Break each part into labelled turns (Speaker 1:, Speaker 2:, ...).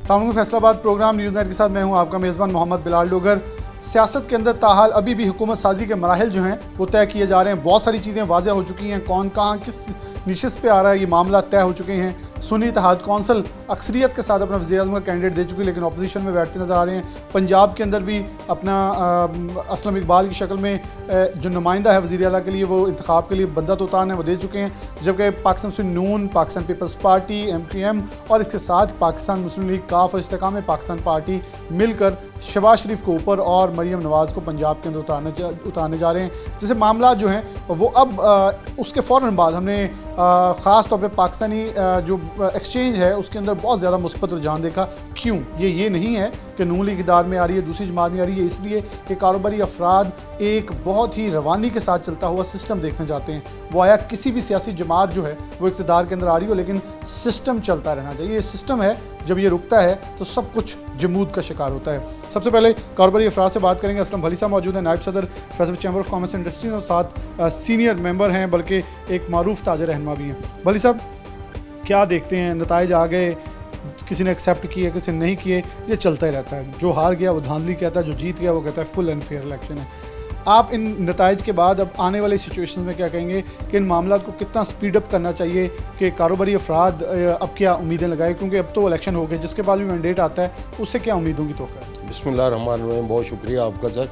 Speaker 1: सामने Faisalabad programme news net के साथ मैं हूं आपका मेज़बान मोहम्मद बिलाल डोगर। सियासत के अंदर ताहाल अभी भी हुकूमत साजी के मराहिल जो हैं वो तय किए जा रहे हैं। बहुत सारी चीज़ें वाज़ेह हो चुकी हैं, कौन कहाँ किस निशिस्त पे आ रहा है ये मामला तय हो चुके हैं। सुन्नी इत्तेहाद कौंसिल अक्सरियत के साथ अपना वज़ीर-ए-आज़म का कैंडिडेट दे चुकी है, लेकिन अपोजिशन में बैठते नज़र आ रहे हैं। पंजाब के अंदर भी अपना असलम इकबाल की शक्ल में जो नुमाइंदा है वज़ीर आला के लिए वो इंतखाब के लिए बंदा तो उतारने वो दे चुके हैं, जबकि पाकिस्तान मुस्लिम नून, पाकिस्तान पीपल्स पार्टी, MPM और इसके साथ पाकिस्तान मुस्लिम लीग काफ और इस्तेकाम पाकिस्तान पार्टी मिलकर शहबाज शरीफ को ऊपर और मरीम नवाज़ को पंजाब के अंदर उतारने जा रहे हैं। जैसे मामला जो हैं वो अब उसके फ़ौरन बाद हमने ख़ास तौर पे पाकिस्तानी जो एक्सचेंज है उसके अंदर बहुत ज़्यादा मुस्बत रुझान देखा। क्यों? ये नहीं है कि नून लीग इक़्तिदार में आ रही है, दूसरी जमात नहीं आ रही है, इसलिए कि कारोबारी अफराद एक बहुत ही रवानी के साथ चलता हुआ सिस्टम देखना चाहते हैं। वो आया किसी भी सियासी जमात जो है वो इक़्तिदार के अंदर आ रही हो, लेकिन सिस्टम चलता रहना चाहिए। ये सिस्टम है, जब ये रुकता है तो सब कुछ जमूद का शिकार होता है। सबसे पहले कारोबारी अफराद से बात करेंगे। असलम भली साहब मौजूद हैं, नायब सदर Faisal chamber of commerce industries और साथ सीनियर मेंबर हैं, बल्कि एक मारूफ ताजर रहनुमा भी हैं। भली साहब क्या देखते हैं, नताइज आ गए, किसी ने एक्सेप्ट किए, किसी ने नहीं किए, ये चलता ही रहता है। जो हार गया वो धांधली कहता है, जो जीत गया वो कहता है फुल एंड फेयर इलेक्शन है। आप इन नताइज के बाद अब आने वाली सिचुएशन में क्या कहेंगे कि इन मामला को कितना स्पीड अप करना चाहिए कि कारोबारी अफराद अब क्या उम्मीदें लगाए, क्योंकि अब तो इलेक्शन हो गए, जिसके बाद भी मैंडेट आता है उससे क्या उम्मीदों की तोक़ा है?
Speaker 2: बिस्मिल्लाहिर्रहमानिर्रहीम, बहुत शुक्रिया आपका सर।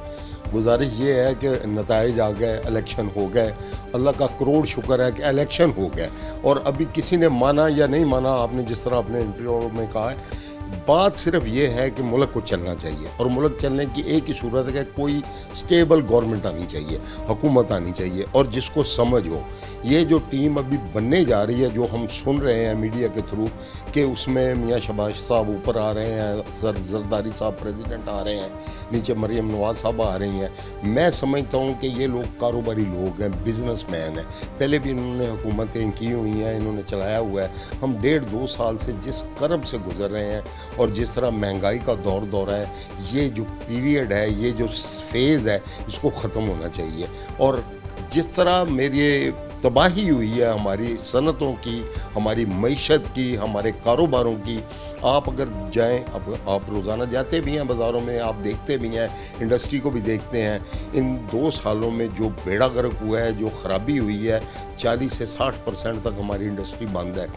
Speaker 2: गुजारिश ये है कि नताइज आ गए, इलेक्शन हो गए, अल्लाह का करोड़ शुक्र है कि इलेक्शन हो गए। और अभी किसी ने माना या नहीं माना, आपने जिस तरह अपने इंटरव्यू में कहा है, बात सिर्फ ये है कि मुल्क को चलना चाहिए, और मुल्क चलने की एक ही सूरत है कि कोई स्टेबल गवर्नमेंट आनी चाहिए, हुकूमत आनी चाहिए और जिसको समझ हो। ये जो टीम अभी बनने जा रही है, जो हम सुन रहे हैं मीडिया के थ्रू कि उसमें मियाँ शहबाज साहब ऊपर आ रहे हैं, सर जरदारी साहब प्रेसिडेंट आ रहे हैं, नीचे मरीम नवाज़ साहब आ रही हैं, मैं समझता हूँ कि ये लोग कारोबारी लोग हैं, बिजनेसमैन हैं। पहले भी इन्होंने हुकूमतें की हुई हैं, इन्होंने चलाया हुआ है। हम 1.5-2 साल से जिस कर्ब से गुजर रहे हैं और जिस तरह महंगाई का दौर है, ये जो पीरियड है, ये जो फेज़ है, इसको ख़त्म होना चाहिए। और जिस तरह मेरी तबाही हुई है हमारी सनतों की, हमारी मईशत की, हमारे कारोबारों की, आप अगर जाएं, अब आप रोज़ाना जाते भी हैं बाज़ारों में, आप देखते भी हैं, इंडस्ट्री को भी देखते हैं। इन 2 सालों में जो बेड़ा गर्क हुआ है, जो ख़राबी हुई है, 40 से 60% तक हमारी इंडस्ट्री बंद है।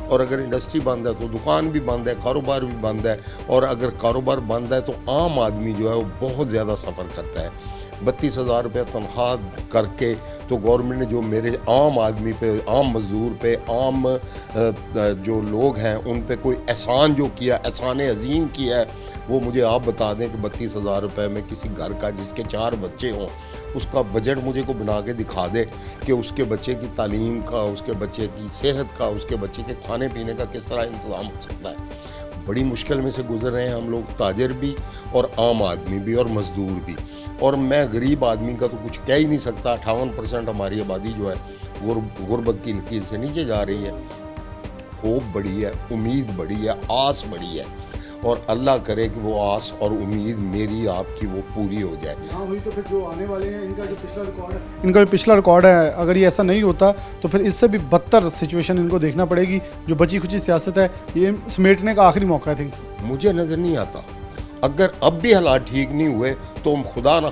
Speaker 2: और अगर इंडस्ट्री बंद है तो दुकान भी बंद है, कारोबार भी बंद है। और अगर कारोबार बंद है तो आम आदमी जो है वो बहुत ज़्यादा सफ़र करता है। 32,000 रुपये तनख्वाह करके तो गवर्नमेंट ने जो मेरे आम आदमी पे, आम मज़दूर पे, आम जो लोग हैं उन पे कोई एहसान जो किया, एहसान अजीम किया है, वो मुझे आप बता दें कि 32,000 रुपये में किसी घर का जिसके 4 बच्चे हों उसका बजट मुझे को बना के दिखा दे कि उसके बच्चे की तालीम का, उसके बच्चे की सेहत का, उसके बच्चे के खाने पीने का किस तरह इंतज़ाम हो सकता है। बड़ी मुश्किल में से गुजर रहे हैं हम लोग, ताजर भी और आम आदमी भी और मज़दूर भी। और मैं गरीब आदमी का तो कुछ कह ही नहीं सकता। 58% हमारी आबादी जो है गुर्बत की लकीर से नीचे जा रही है। होप बड़ी है, उम्मीद बड़ी है, आस बड़ी है, और अल्लाह करे कि वो आस और उम्मीद मेरी आपकी वो पूरी हो जाए।
Speaker 1: हाँ, वही तो फिर जो आने वाले हैं, इनका जो पिछला रिकॉर्ड है, अगर ये ऐसा नहीं होता तो फिर इससे भी बदतर सिचुएशन इनको देखना पड़ेगी। जो बची खुची सियासत है ये समेटने का आखिरी मौका थी।
Speaker 2: मुझे नज़र नहीं आता अगर अब भी हालात ठीक नहीं हुए तो हम खुदा न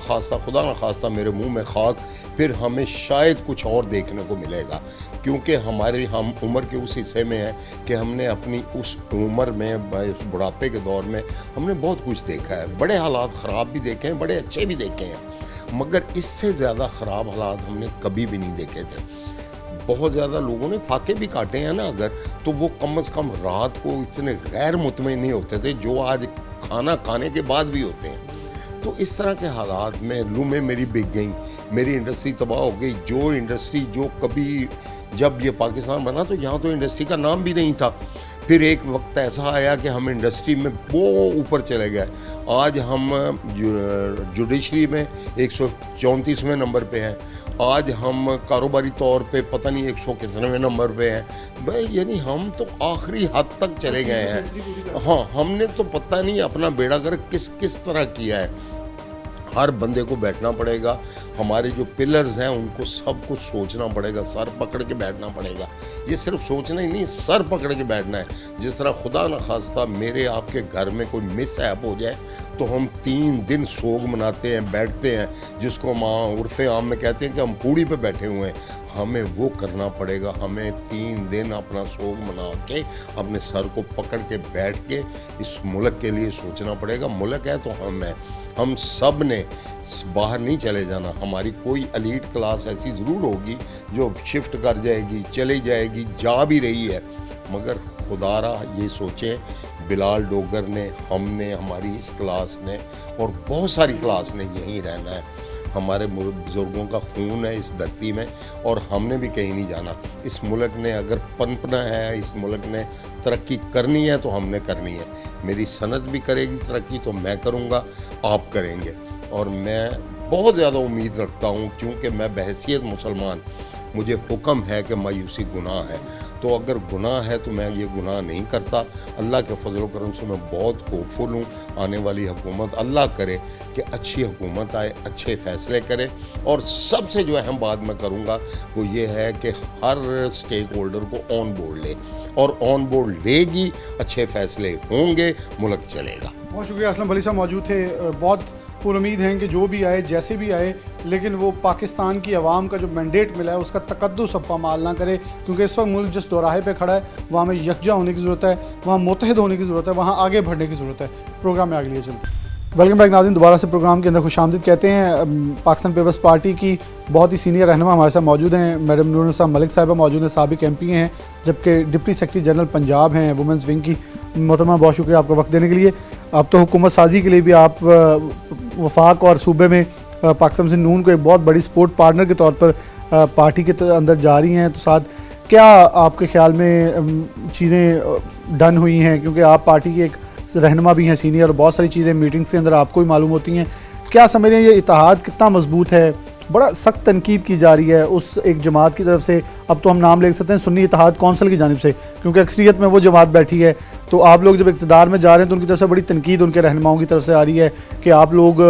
Speaker 2: खास्ता मेरे मुंह में खाक, फिर हमें शायद कुछ और देखने को मिलेगा। क्योंकि हम उम्र के उस हिस्से में हैं कि हमने अपनी उस उम्र में, उस बुढ़ापे के दौर में हमने बहुत कुछ देखा है। बड़े हालात ख़राब भी देखे हैं, बड़े अच्छे भी देखे हैं, मगर इससे ज़्यादा ख़राब हालात हमने कभी भी नहीं देखे थे। बहुत ज़्यादा लोगों ने फाके भी काटे हैं ना अगर, तो वो कम से कम रात को इतने गैर मुतमईन नहीं होते थे जो आज खाना खाने के बाद भी होते हैं। तो इस तरह के हालात में लूमें मेरी बिक गई, मेरी इंडस्ट्री तबाह हो गई। जो इंडस्ट्री जो कभी, जब ये पाकिस्तान बना तो यहाँ तो इंडस्ट्री का नाम भी नहीं था। फिर एक वक्त ऐसा आया कि हम इंडस्ट्री में वो ऊपर चले गए। आज हम जुडिशरी में 134वें नंबर पे हैं। आज हम कारोबारी तौर पे पता नहीं 100 कितने नंबर पे हैं भाई, यानी हम तो आखिरी हद तक चले गए हैं। हाँ, हमने तो पता नहीं अपना बेड़ा गर्क किस तरह किया है। हर बंदे को बैठना पड़ेगा, हमारे जो पिलर्स हैं उनको सब कुछ सोचना पड़ेगा, सर पकड़ के बैठना पड़ेगा। ये सिर्फ सोचना ही नहीं, सर पकड़ के बैठना है। जिस तरह खुदा न खास्ता मेरे आपके घर में कोई मिसहैप हो जाए तो हम 3 दिन सोग मनाते हैं, बैठते हैं, जिसको हम उर्फ़े आम में कहते हैं कि हम पूड़ी पे बैठे हुए हैं। हमें वो करना पड़ेगा, हमें 3 दिन अपना सोग मना के अपने सर को पकड़ के बैठ के इस मुल्क के लिए सोचना पड़ेगा। मुल्क है तो हम हैं, हम सब ने बाहर नहीं चले जाना। हमारी कोई एलीट क्लास ऐसी ज़रूर होगी जो शिफ्ट कर जाएगी, चली जाएगी, जा भी रही है, मगर खुदारा ये सोचें बिलाल डोगर ने, हमने, हमारी इस क्लास ने और बहुत सारी क्लास ने यहीं रहना है। हमारे बुज़ुर्गों का खून है इस धरती में और हमने भी कहीं नहीं जाना। इस मुल्क ने अगर पनपना है, इस मुल्क ने तरक्की करनी है तो हमने करनी है। मेरी सनत भी करेगी तरक्की तो मैं करूँगा, आप करेंगे। और मैं बहुत ज़्यादा उम्मीद रखता हूँ, क्योंकि मैं बहैसियत मुसलमान, मुझे हुक्म है कि मायूसी गुनाह है, तो अगर गुनाह है तो मैं ये गुनाह नहीं करता। अल्लाह के फजल करम से मैं बहुत होपफुल हूँ। आने वाली हुकूमत, अल्लाह करे कि अच्छी हुकूमत आए, अच्छे फ़ैसले करे। और सबसे जो अहम बात मैं करूँगा वो ये है कि हर स्टेक होल्डर को ऑन बोर्ड ले, और ऑन बोर्ड लेगी, अच्छे फ़ैसले होंगे, मुल्क चलेगा।
Speaker 1: बहुत शुक्रिया। असलम भली साहब मौजूद थे। बहुत पुरुमीद हैं कि जो भी आए, जैसे भी आए, लेकिन वो पाकिस्तान की आवाम का जो मैंडेट मिला है उसका तकद्दुस अब पामाल ना करे, क्योंकि इस वक्त मुल्क जिस दोराहे पे खड़ा है वहाँ में यकजा होने की ज़रूरत है, वहाँ मुत्तहिद होने की ज़रूरत है, वहाँ आगे बढ़ने की ज़रूरत है। प्रोग्राम में आगे लिए चलते हैं। वेलकम बैक नाज़रीन, दोबारा से प्रोग्राम के अंदर खुशामदीद कहते हैं। पाकिस्तान पीपल्स पार्टी की बहुत ही सीनियर रहनुमा हमारे साथ मौजूद हैं। मैडम नूरुन्निसा मलिक साहिबा मौजूद हैं, साबिक MP हैं, जबकि डिप्टी सेक्रेटरी जनरल पंजाब हैं वुमेंस विंग की। मोहतरमा, बहुत शुक्रिया आपका वक्त देने के लिए। अब तो हुकूमत साजी के लिए भी आप वफाक और सूबे में पाकिस्तान से नून को एक बहुत बड़ी सपोर्ट पार्टनर के तौर पर पार्टी के अंदर जा रही हैं, तो साथ क्या आपके ख्याल में चीज़ें डन हुई हैं, क्योंकि आप पार्टी के एक रहनुमा भी हैं सीनियर, और बहुत सारी चीज़ें मीटिंग्स के अंदर आपको भी मालूम होती हैं। क्या समझ रहे हैं ये इत्तेहाद कितना मजबूत है? बड़ा सख्त तनकीद की जा रही है उस एक जमात की तरफ से, अब तो हम नाम ले सकते हैं सुन्नी इत्तेहाद कौंसिल की जानिब से, क्योंकि अक्सरियत में वो जमात बैठी है। तो आप लोग जब इक़्तिदार में जा रहे हैं तो उनकी तरफ से बड़ी तनकीद उनके रहनुमाओं की तरफ से आ रही है कि आप लोग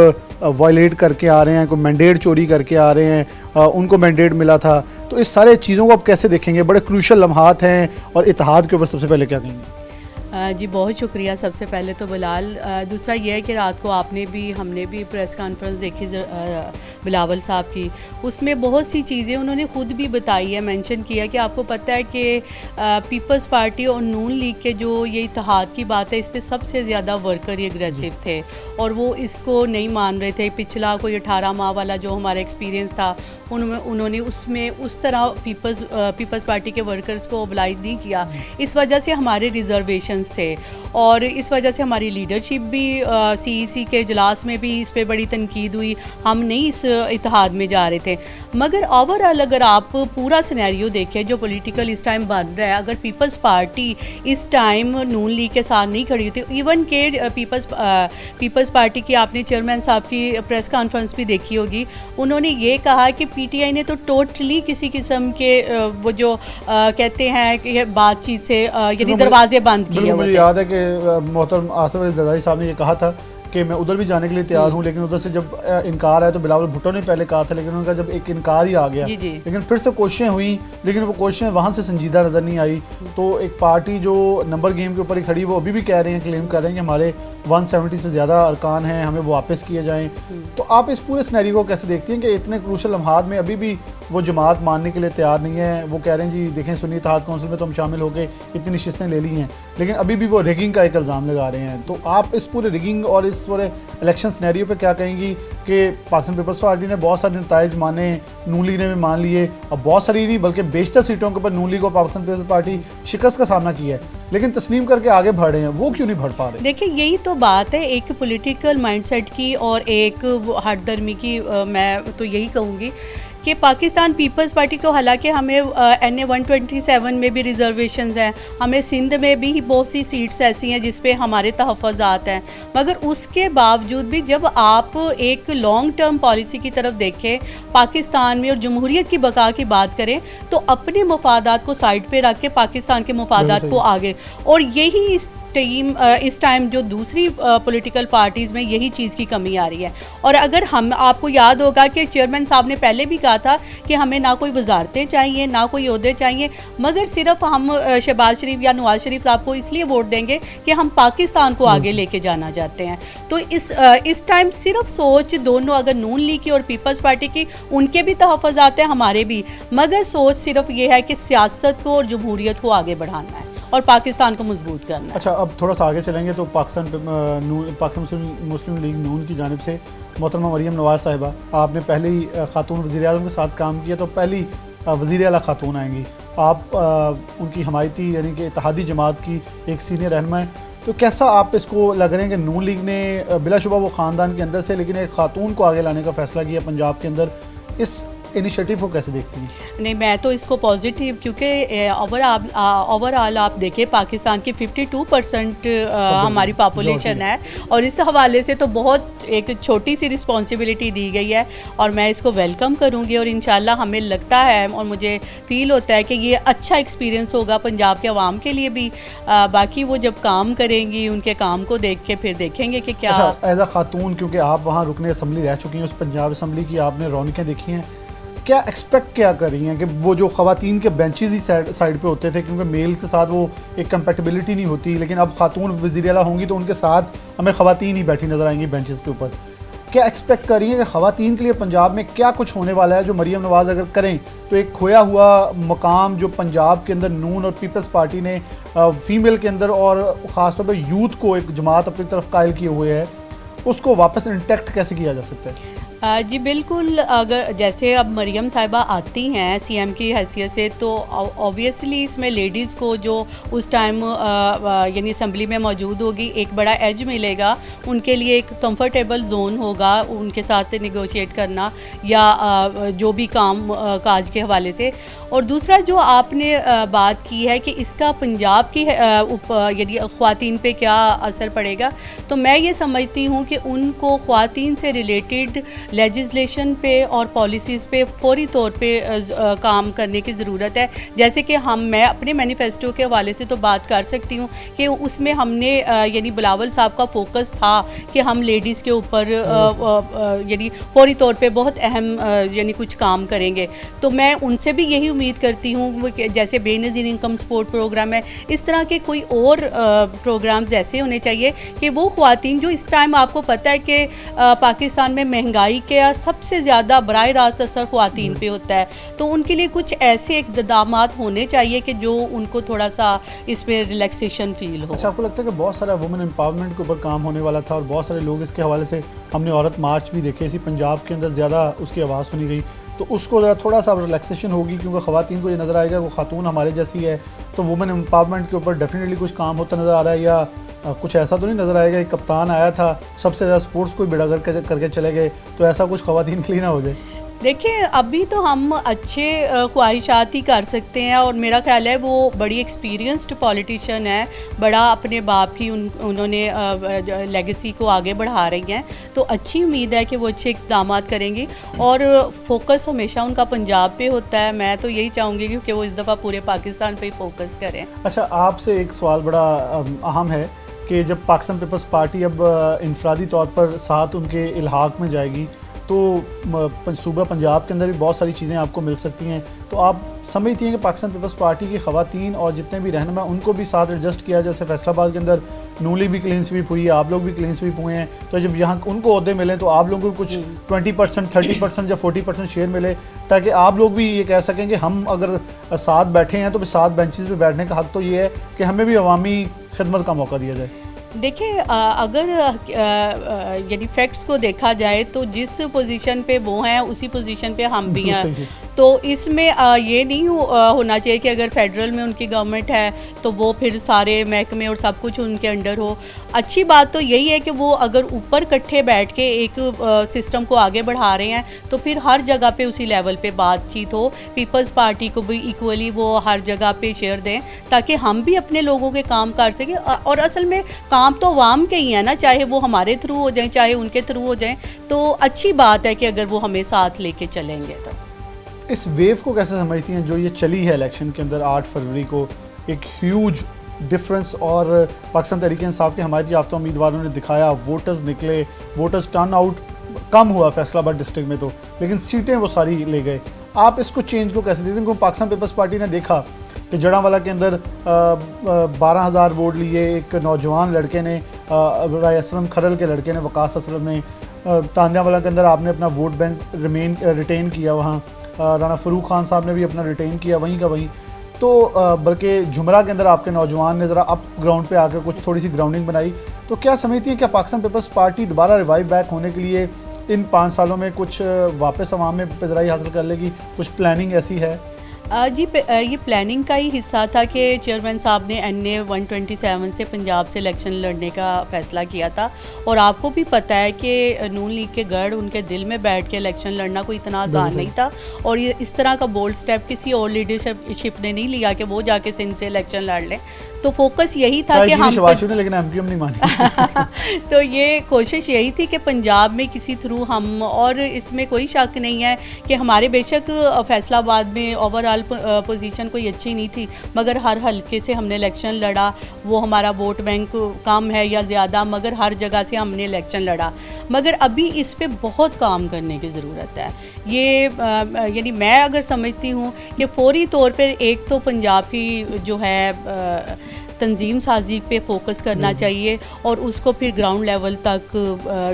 Speaker 1: वायलेट करके आ रहे हैं, कोई मैंडेट चोरी करके आ रहे हैं, उनको मैंडेट मिला था। तो इस सारे चीज़ों को आप कैसे देखेंगे? बड़े क्रूशल लम्हात हैं, और इत्तेहाद के ऊपर सबसे पहले क्या कहेंगे?
Speaker 3: जी बहुत शुक्रिया सबसे पहले तो बिलाल। दूसरा ये है कि रात को आपने भी, हमने भी प्रेस कॉन्फ्रेंस देखी बिलावल साहब की, उसमें बहुत सी चीज़ें उन्होंने ख़ुद भी बताई है, मेंशन किया कि आपको पता है कि पीपल्स पार्टी और नून लीग के जो ये इत्तेहाद की बात है, इस पर सबसे ज़्यादा वर्कर ये अग्रेसिव थे और वो इसको नहीं मान रहे थे। पिछला कोई 18 माह वाला जो हमारा एक्सपीरियंस था, उन्होंने उसमें उस तरह पीपल्स पार्टी के वर्कर्स को ओबलाइज नहीं किया। इस वजह से हमारे रिजर्वेशंस थे और इस वजह से हमारी लीडरशिप भी CEC के इजलास में भी इस पर बड़ी तनकीद हुई। हम नहीं इस इत्तेहाद में जा रहे थे, मगर ओवरऑल अगर आप पूरा सिनेरियो देखें जो पॉलिटिकल इस टाइम बन रहा है, अगर पीपल्स पार्टी इस टाइम नून लीग के साथ नहीं खड़ी होती, इवन के पीपल्स पार्टी की आपने चेयरमैन साहब की प्रेस कॉन्फ्रेंस भी देखी होगी, उन्होंने ये कहा कि PTI ने तो टोटली किसी किस्म के वो जो कहते हैं कि बातचीत से यानी दरवाजे बंद किए हुए थे।
Speaker 1: मुझे याद है कि मोहतरम आसिफ अली जरदारी साहब ने ये कहा था कि मैं उधर भी जाने के लिए तैयार हूँ, लेकिन उधर से जब इनकार आया तो बिलावल भुट्टो ने पहले कहा था, लेकिन उनका जब एक इनकार ही आ गया, लेकिन फिर से कोशिशें हुई, लेकिन वो कोशिशें वहाँ से संजीदा नज़र नहीं आई। तो एक पार्टी जो नंबर गेम के ऊपर ही खड़ी, वो अभी भी कह रहे हैं, क्लेम कर रहे हैं कि हमारे 170 से ज़्यादा अरकान हैं, हमें वो वापस किए जाएँ। तो आप इस पूरे सिनेरियो को कैसे देखती हैं कि इतने क्रूशल लम्हात में अभी भी वो जमात मानने के लिए तैयार नहीं है? वो कह रहे हैं जी देखें सुन्नी इत्तेहाद कौंसिल में तो हम शामिल होकर इतनी नशिस्तें ले ली हैं, लेकिन अभी भी वो रिगिंग का एक इल्ज़ाम लगा रहे हैं। तो आप इस पूरे रिगिंग और इस पूरे इलेक्शन सिनेरियो पे क्या कहेंगी कि पाकिस्तान पीपल्स पार्टी ने बहुत सारे नताइज माने, नून लीग ने भी मान लिए, और बहुत सारी नहीं बल्कि बेशतर सीटों के ऊपर नून लीग और पाकिस्तान पीपल्स पार्टी शिकस्त का सामना किया है, लेकिन तस्लीम करके आगे बढ़ रहे हैं, वो क्यों नहीं बढ़ पा रहे?
Speaker 3: देखिए यही तो बात है एक पॉलिटिकल माइंडसेट की और एक हटदर्मी की। मैं तो यही कहूँगी कि पाकिस्तान पीपल्स पार्टी को, हालांकि हमें NA 127 में भी रिजर्वेशंस हैं, हमें सिंध में भी बहुत सी सीट्स ऐसी हैं जिस पे हमारे तहफ़्फ़ुज़ात हैं, मगर उसके बावजूद भी जब आप एक लॉन्ग टर्म पॉलिसी की तरफ देखें पाकिस्तान में और जमहूरियत की बका की बात करें, तो अपने मफादात को साइड पे रख के पाकिस्तान के मफादात को आगे, और यही ٹیم اس ٹائم جو دوسری پولیٹیکل پارٹیز میں یہی چیز کی کمی آ رہی ہے. اور اگر ہم آپ کو یاد ہوگا کہ چیئرمین صاحب نے پہلے بھی کہا تھا کہ ہمیں نہ کوئی وزارتیں چاہیے نہ کوئی عہدے چاہیے, مگر صرف ہم شہباز شریف یا نواز شریف صاحب کو اس لیے ووٹ دیں گے کہ ہم پاکستان کو آگے لے کے جانا چاہتے ہیں. تو اس ٹائم صرف سوچ دونوں, اگر نون لیگ کی اور پیپلز پارٹی کی, ان کے بھی تحفظات ہیں ہمارے بھی, مگر سوچ صرف یہ ہے کہ سیاست کو اور جمہوریت کو آگے بڑھانا ہے اور پاکستان کو مضبوط کرنا ہے.
Speaker 1: اچھا, اب تھوڑا سا آگے چلیں گے تو پاکستان مسلم لیگ نون کی جانب سے محترمہ مریم نواز صاحبہ, آپ نے پہلی خاتون وزیر اعظم کے ساتھ کام کیا, تو پہلی وزیر اعلیٰ خاتون آئیں گی. آپ ان کی حمایتی یعنی کہ اتحادی جماعت کی ایک سینئر رہنما ہے, تو کیسا آپ اس کو لگ رہے ہیں کہ نون لیگ نے بلا شبہ وہ خاندان کے اندر سے لیکن ایک خاتون کو آگے لانے کا فیصلہ کیا پنجاب کے اندر, اس انیشیٹو کو کیسے دیکھتی ہیں؟
Speaker 3: نہیں, میں تو اس کو پازیٹیو, کیونکہ اوور آل آپ دیکھیں پاکستان کی 52% ہماری پاپولیشن ہے, اور اس حوالے سے تو بہت ایک چھوٹی سی رسپانسبلٹی دی گئی ہے, اور میں اس کو ویلکم کروں گی. اور انشاءاللہ ہمیں لگتا ہے اور مجھے فیل ہوتا ہے کہ یہ اچھا ایکسپیرینس ہوگا پنجاب کے عوام کے لیے بھی. باقی وہ جب کام کریں گی ان کے کام کو دیکھ کے پھر دیکھیں گے کہ کیا.
Speaker 1: ایز اے خاتون, کیونکہ آپ وہاں رکن اسمبلی رہ چکی ہیں, اس پنجاب اسمبلی کی آپ نے رونقیں دیکھی ہیں, کیا ایکسپیکٹ کیا کر رہی ہیں کہ وہ جو خواتین کے بینچز ہی سائڈ پہ ہوتے تھے, کیونکہ میل کے ساتھ وہ ایک کمپیٹیبلٹی نہیں ہوتی, لیکن اب خاتون وزیر اعلیٰ ہوں گی تو ان کے ساتھ ہمیں خواتین ہی بیٹھی نظر آئیں گی بینچز کے اوپر. کیا ایکسپیکٹ کر رہی ہیں کہ خواتین کے لیے پنجاب میں کیا کچھ ہونے والا ہے جو مریم نواز اگر کریں تو ایک کھویا ہوا مقام جو پنجاب کے اندر نون اور پیپلز پارٹی نے فیمیل کے اندر اور خاص طور پہ یوتھ کو ایک جماعت اپنی طرف قائل کیے ہوئے ہے, اس کو واپس انٹیکٹ کیسے کیا جا سکتا ہے؟
Speaker 3: جی بالکل, اگر جیسے اب مریم صاحبہ آتی ہیں سی ایم کی حیثیت سے, تو اوبیسلی اس میں لیڈیز کو جو اس ٹائم یعنی اسمبلی میں موجود ہوگی ایک بڑا ایج ملے گا, ان کے لیے ایک کمفرٹیبل زون ہوگا ان کے ساتھ نیگوشیٹ کرنا یا جو بھی کام کاج کے حوالے سے. اور دوسرا جو آپ نے بات کی ہے کہ اس کا پنجاب کی یعنی خواتین پہ کیا اثر پڑے گا, تو میں یہ سمجھتی ہوں کہ ان کو خواتین سے ریلیٹڈ لیجسلیشن پہ اور پالیسیز پہ فوری طور پہ کام کرنے کی ضرورت ہے. جیسے کہ میں اپنے مینیفیسٹو کے حوالے سے تو بات کر سکتی ہوں کہ اس میں ہم نے یعنی بلاول صاحب کا فوکس تھا کہ ہم لیڈیز کے اوپر یعنی فوری طور پہ بہت اہم یعنی کچھ کام کریں گے. تو میں ان سے بھی یہی امید کرتی ہوں کہ جیسے بے نظیر انکم سپورٹ پروگرام ہے, اس طرح کے کوئی اور پروگرامز ایسے ہونے چاہیے کہ وہ خواتین جو اس ٹائم آپ کو پتہ ہے کہ پاکستان میں مہنگائی کا سب سے زیادہ براہ راست اثر خواتین پہ ہوتا ہے, تو ان کے لیے کچھ ایسے اقدامات ہونے چاہیے کہ جو ان کو تھوڑا سا اس میں ریلیکسیشن فیل ہو.
Speaker 1: اچھا, آپ کو لگتا ہے کہ بہت سارا وومن امپاورمنٹ کے اوپر کام ہونے والا تھا اور بہت سارے لوگ اس کے حوالے سے, ہم نے عورت مارچ بھی دیکھے, اسی پنجاب کے اندر زیادہ اس کی آواز سنی گئی, تو اس کو ذرا تھوڑا سا ریلیکسیشن ہوگی کیونکہ خواتین کو یہ نظر آئے گا وہ خاتون ہمارے جیسی ہے, تو وومن امپاورمنٹ کے اوپر ڈیفینیٹلی کچھ کام ہوتا نظر آ رہا ہے, یا کچھ ایسا تو نہیں نظر آئے گا ایک کپتان آیا تھا سب سے زیادہ سپورٹس کو بڑا کر کے چلے گئے, تو ایسا کچھ خواتین کے لیے نہ ہو جائے؟
Speaker 3: دیکھیں ابھی تو ہم اچھے خواہشات ہی کر سکتے ہیں, اور میرا خیال ہے وہ بڑی ایکسپیرینسڈ پولیٹیشین ہے, بڑا اپنے باپ کی انہوں نے لیگیسی کو آگے بڑھا رہی ہیں, تو اچھی امید ہے کہ وہ اچھے اقدامات کریں گی, اور فوکس ہمیشہ ان کا پنجاب پہ ہوتا ہے. میں تو یہی چاہوں گی کہ وہ اس دفعہ پورے پاکستان پہ ہی فوکس کریں.
Speaker 1: اچھا, آپ سے ایک سوال بڑا اہم ہے کہ جب پاکستان پیپلز پارٹی اب انفرادی طور پر ساتھ ان کے الحاق میں جائے گی تو صوبہ پنجاب کے اندر بھی بہت ساری چیزیں آپ کو مل سکتی ہیں, تو آپ سمجھتی ہیں کہ پاکستان پیپلز پارٹی کی خواتین اور جتنے بھی رہنما ان کو بھی ساتھ ایڈجسٹ کیا, جیسے فیصل آباد کے اندر نون لیگ بھی کلین سویپ ہوئی ہے, آپ لوگ بھی کلین سویپ ہوئے ہیں, تو جب یہاں ان کو عہدے ملیں تو آپ لوگوں کو کچھ 20%, 30% یا 40% شیئر ملے, تاکہ آپ لوگ بھی یہ کہہ سکیں کہ ہم اگر ساتھ بیٹھے ہیں تو ساتھ بینچز پہ بیٹھنے کا حق تو یہ ہے کہ ہمیں بھی عوامی خدمت کا موقع دیا جائے.
Speaker 3: دیکھیں اگر یعنی فیکٹس کو دیکھا جائے تو جس پوزیشن پہ وہ ہیں اسی پوزیشن پہ ہم بھی ہیں, تو اس میں یہ نہیں ہونا چاہیے کہ اگر فیڈرل میں ان کی گورنمنٹ ہے تو وہ پھر سارے محکمے اور سب کچھ ان کے انڈر ہو. اچھی بات تو یہی ہے کہ وہ اگر اوپر کٹھے بیٹھ کے ایک سسٹم کو آگے بڑھا رہے ہیں تو پھر ہر جگہ پہ اسی لیول پہ بات چیت ہو, پیپلز پارٹی کو بھی ایکولی وہ ہر جگہ پہ شیئر دیں تاکہ ہم بھی اپنے لوگوں کے کام کر سکیں. اور اصل میں کام تو عوام کے ہی ہیں نا, چاہے وہ ہمارے تھرو ہو جائیں چاہے ان کے تھرو ہو جائیں, تو اچھی بات ہے کہ اگر وہ ہمیں ساتھ لے کے چلیں گے. تو
Speaker 1: اس ویو کو کیسے سمجھتی ہیں جو یہ چلی ہے الیکشن کے اندر 8 فروری کو, ایک ہیوج ڈفرینس اور پاکستان تحریک انصاف کے حمایت یافتہ امیدواروں نے دکھایا, ووٹرز نکلے, ووٹرز ٹرن آؤٹ کم ہوا فیصل آباد ڈسٹرکٹ میں تو, لیکن سیٹیں وہ ساری لے گئے. آپ اس کو چینج کو کیسے دیتے ہیں؟ کیونکہ پاکستان پیپلز پارٹی نے دیکھا کہ جڑاں والا کے اندر 12,000 ووٹ لیے ایک نوجوان لڑکے نے, رائے اسلم کھرل کے لڑکے نے, وقاص اسلم نے. تانیہ والا کے اندر آپ نے اپنا ووٹ بینک ریٹین کیا, وہاں رانا فروخ خان صاحب نے بھی اپنا ریٹین کیا وہیں کا وہیں. تو بلکہ جمرہ کے اندر آپ کے نوجوان نے ذرا اپ گراؤنڈ پہ آ کے کچھ تھوڑی سی گراؤنڈنگ بنائی. تو کیا سمجھتی ہیں کہ پاکستان پیپلز پارٹی دوبارہ ریوائیو بیک ہونے کے لیے ان 5 سالوں میں کچھ واپس عوام میں پذیرائی حاصل کر لے گی؟ کچھ پلاننگ ایسی ہے؟
Speaker 3: جی یہ پلاننگ کا ہی حصہ تھا کہ چیئرمین صاحب نے NA 127 سے پنجاب سے الیکشن لڑنے کا فیصلہ کیا تھا, اور آپ کو بھی پتہ ہے کہ نون لیگ کے گڑھ ان کے دل میں بیٹھ کے الیکشن لڑنا کوئی اتنا آسان نہیں تھا, اور یہ اس طرح کا بولڈ سٹیپ کسی اور لیڈرشپ نے نہیں لیا کہ وہ جا کے سندھ سے الیکشن لڑ لیں. تو فوکس یہی تھا کہ ہم
Speaker 1: لیکن MPM نہیں مانی.
Speaker 3: تو یہ کوشش یہی تھی کہ پنجاب میں کسی تھرو ہم, اور اس میں کوئی شک نہیں ہے کہ ہمارے بے شک فیصل آباد میں اوور آل پوزیشن کوئی اچھی نہیں تھی, مگر ہر حلقے سے ہم نے الیکشن لڑا. وہ ہمارا ووٹ بینک کم ہے یا زیادہ, مگر ہر جگہ سے ہم نے الیکشن لڑا. مگر ابھی اس پہ بہت کام کرنے کی ضرورت ہے. یہ یعنی میں اگر سمجھتی ہوں کہ فوری طور پر ایک تو پنجاب کی جو ہے تنظیم سازی پہ فوکس کرنا چاہیے, اور اس کو پھر گراؤنڈ لیول تک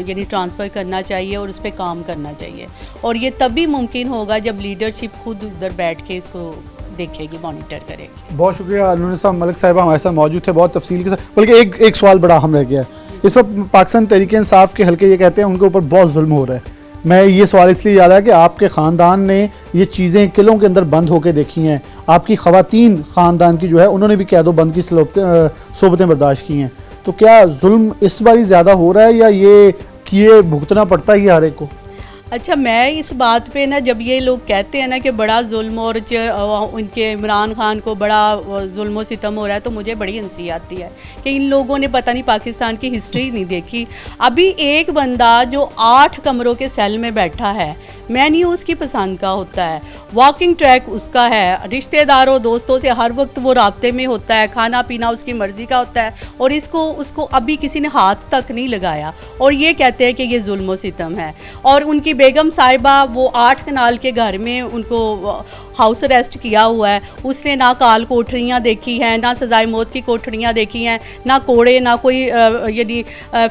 Speaker 3: یعنی ٹرانسفر کرنا چاہیے, اور اس پہ کام کرنا چاہیے. اور یہ تبھی ممکن ہوگا جب لیڈرشپ خود ادھر بیٹھ کے اس کو دیکھے گی, مانیٹر کرے گی.
Speaker 1: بہت شکریہ انور صاحب. ملک صاحبہ ہمارے ساتھ موجود تھے بہت تفصیل کے ساتھ. بلکہ ایک سوال بڑا اہم رہ گیا ہے اس وقت. پاکستان تحریک انصاف کے حلقے یہ کہتے ہیں ان کے اوپر بہت ظلم ہو رہا ہے. میں یہ سوال اس لیے یاد ہے کہ آپ کے خاندان نے یہ چیزیں قلعوں کے اندر بند ہو کے دیکھی ہیں. آپ کی خواتین خاندان کی جو ہے انہوں نے بھی قید و بند کی صحبتیں برداشت کی ہیں. تو کیا ظلم اس باری زیادہ ہو رہا ہے یا یہ کیے بھگتنا پڑتا ہی ہر ایک کو؟
Speaker 3: اچھا, میں اس بات پہ نا, جب یہ لوگ کہتے ہیں نا کہ بڑا ظلم اور ان کے عمران خان کو بڑا ظلم و ستم ہو رہا ہے, تو مجھے بڑی ہنسی آتی ہے کہ ان لوگوں نے پتہ نہیں پاکستان کی ہسٹری نہیں دیکھی. ابھی ایک بندہ جو 8 کمروں کے سیل میں بیٹھا ہے, مینیو اس کی پسند کا ہوتا ہے, واکنگ ٹریک اس کا ہے, رشتہ داروں دوستوں سے ہر وقت وہ رابطے میں ہوتا ہے, کھانا پینا اس کی مرضی کا ہوتا ہے, اور اس کو ابھی کسی نے ہاتھ تک نہیں لگایا, اور یہ کہتے ہیں کہ یہ ظلم و ستم ہے. اور ان کی بیگم صاحبہ وہ 8 کنال کے گھر میں ان کو ہاؤس اریسٹ کیا ہوا ہے. اس نے نہ کال کوٹریاں دیکھی ہیں, نہ سزائے موت کی کوٹریاں دیکھی ہیں, نہ کوڑے, نہ کوئی یعنی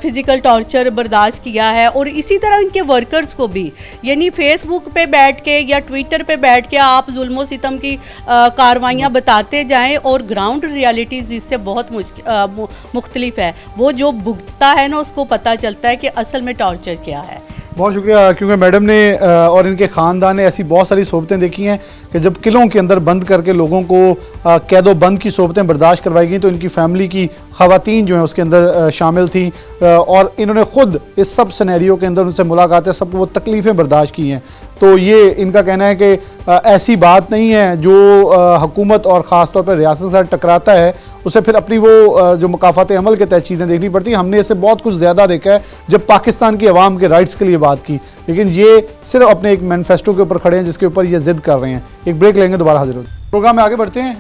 Speaker 3: فزیکل ٹارچر برداشت کیا ہے. اور اسی طرح ان کے ورکرز کو بھی, یعنی فیس بک پہ بیٹھ کے یا ٹویٹر پہ بیٹھ کے آپ ظلم و ستم کی کاروائیاں بتاتے جائیں, اور گراؤنڈ ریالٹیز اس سے بہت مختلف ہے. وہ جو بھگتتا ہے نا اس کو پتہ چلتا ہے کہ اصل میں ٹارچر کیا ہے.
Speaker 1: بہت شکریہ. کیونکہ میڈم نے اور ان کے خاندان نے ایسی بہت ساری صحبتیں دیکھی ہیں کہ جب قلعوں کے اندر بند کر کے لوگوں کو قید و بند کی صحبتیں برداشت کروائی گئیں تو ان کی فیملی کی خواتین جو ہیں اس کے اندر شامل تھیں, اور انہوں نے خود اس سب سینیریو کے اندر ان سے ملاقاتیں, سب وہ تکلیفیں برداشت کی ہیں. تو یہ ان کا کہنا ہے کہ ایسی بات نہیں ہے جو حکومت اور خاص طور پر ریاست سے ٹکراتا ہے اسے پھر اپنی وہ جو مقافات عمل کے تحت چیزیں دیکھنی پڑتی ہیں. ہم نے اسے بہت کچھ زیادہ دیکھا ہے جب پاکستان کی عوام کے رائٹس کے لیے بات کی, لیکن یہ صرف اپنے ایک مینیفیسٹو کے اوپر کھڑے ہیں جس کے اوپر یہ ضد کر رہے ہیں. ایک بریک لیں گے, دوبارہ حاضر ہوتے ہیں. پروگرام میں آگے بڑھتے ہیں.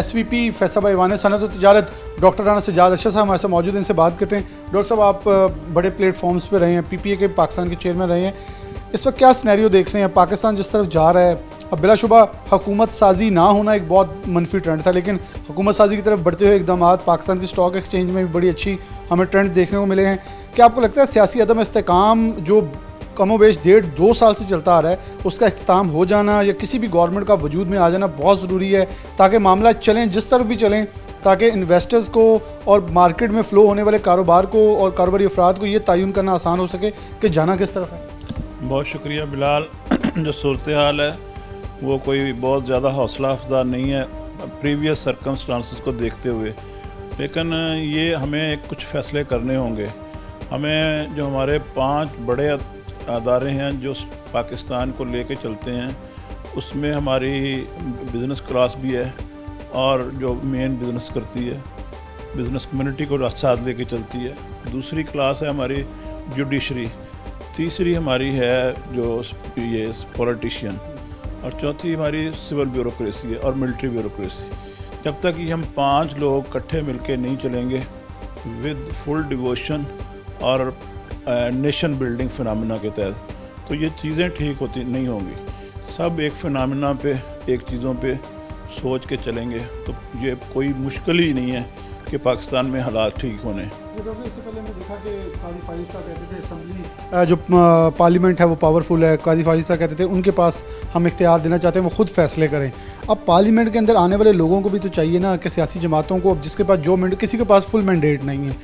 Speaker 1: SVP فیصل بھائی ایوان صنعت و تجارت ڈاکٹر رانا سجاد ارشد صاحب ہمارے ساتھ موجود ہیں, ان سے بات کرتے ہیں. ڈاکٹر صاحب, آپ بڑے پلیٹ فارمز پہ رہے ہیں, PPA کے پاکستان کے چیئرمین رہے ہیں. اس وقت کیا سینیریو دیکھ رہے ہیں؟ پاکستان جس طرف جا رہا ہے, اب بلا شبہ حکومت سازی نہ ہونا ایک بہت منفی ٹرینڈ تھا, لیکن حکومت سازی کی طرف بڑھتے ہوئے اقدامات پاکستان کی سٹاک ایکسچینج میں بھی بڑی اچھی ہمیں ٹرینڈ دیکھنے کو ملے ہیں. کیا آپ کو لگتا ہے سیاسی عدم استحکام جو کم و بیش 1.5-2 سال سے چلتا آ رہا ہے اس کا اختتام ہو جانا یا کسی بھی گورنمنٹ کا وجود میں آ جانا بہت ضروری ہے تاکہ معاملہ چلیں جس طرف بھی چلیں, تاکہ انویسٹرز کو اور مارکیٹ میں فلو ہونے والے کاروبار کو اور کاروباری افراد کو یہ تعین کرنا آسان ہو سکے کہ جانا کس طرف ہے؟
Speaker 4: بہت شکریہ بلال. جو صورتحال ہے وہ کوئی بہت زیادہ حوصلہ افزا نہیں ہے پریویس سرکمسٹانسز کو دیکھتے ہوئے, لیکن یہ ہمیں کچھ فیصلے کرنے ہوں گے. ہمیں جو ہمارے 5 بڑے ادارے ہیں جو پاکستان کو لے کے چلتے ہیں, اس میں ہماری بزنس کلاس بھی ہے اور جو مین بزنس کرتی ہے, بزنس کمیونٹی کو ساتھ لے کے چلتی ہے. دوسری کلاس ہے ہماری جوڈیشری, تیسری ہماری ہے جو یہ پولیٹیشین, اور چوتھی ہماری سول بیوروکریسی ہے اور ملٹری بیوروکریسی. जब तक ये हम 5 लोग इकट्ठे मिलके नहीं चलेंगे विद फुल डिवोशन और नेशन बिल्डिंग फिनोमेना के तहत, तो ये चीज़ें ठीक होती नहीं होंगी। सब एक फिनोमेना पे, एक चीज़ों पे सोच के चलेंगे तो ये कोई मुश्किल ही नहीं है कि पाकिस्तान में हालात ठीक होने।
Speaker 1: इससे पहले मैं देखा कि काजी फाइज साहब कहते थे असम्बली जो पार्लियामेंट है वो पावरफुल है, काजी फाइज साहब कहते थे उनके पास हम इख्तियार देना चाहते हैं, वो खुद फैसले करें। अब पार्लियामेंट के अंदर आने वाले लोगों को भी तो चाहिए ना कि सियासी जमातों को, अब जिसके पास जो मैंडेट, किसी के पास फुल मैंडेट नहीं है,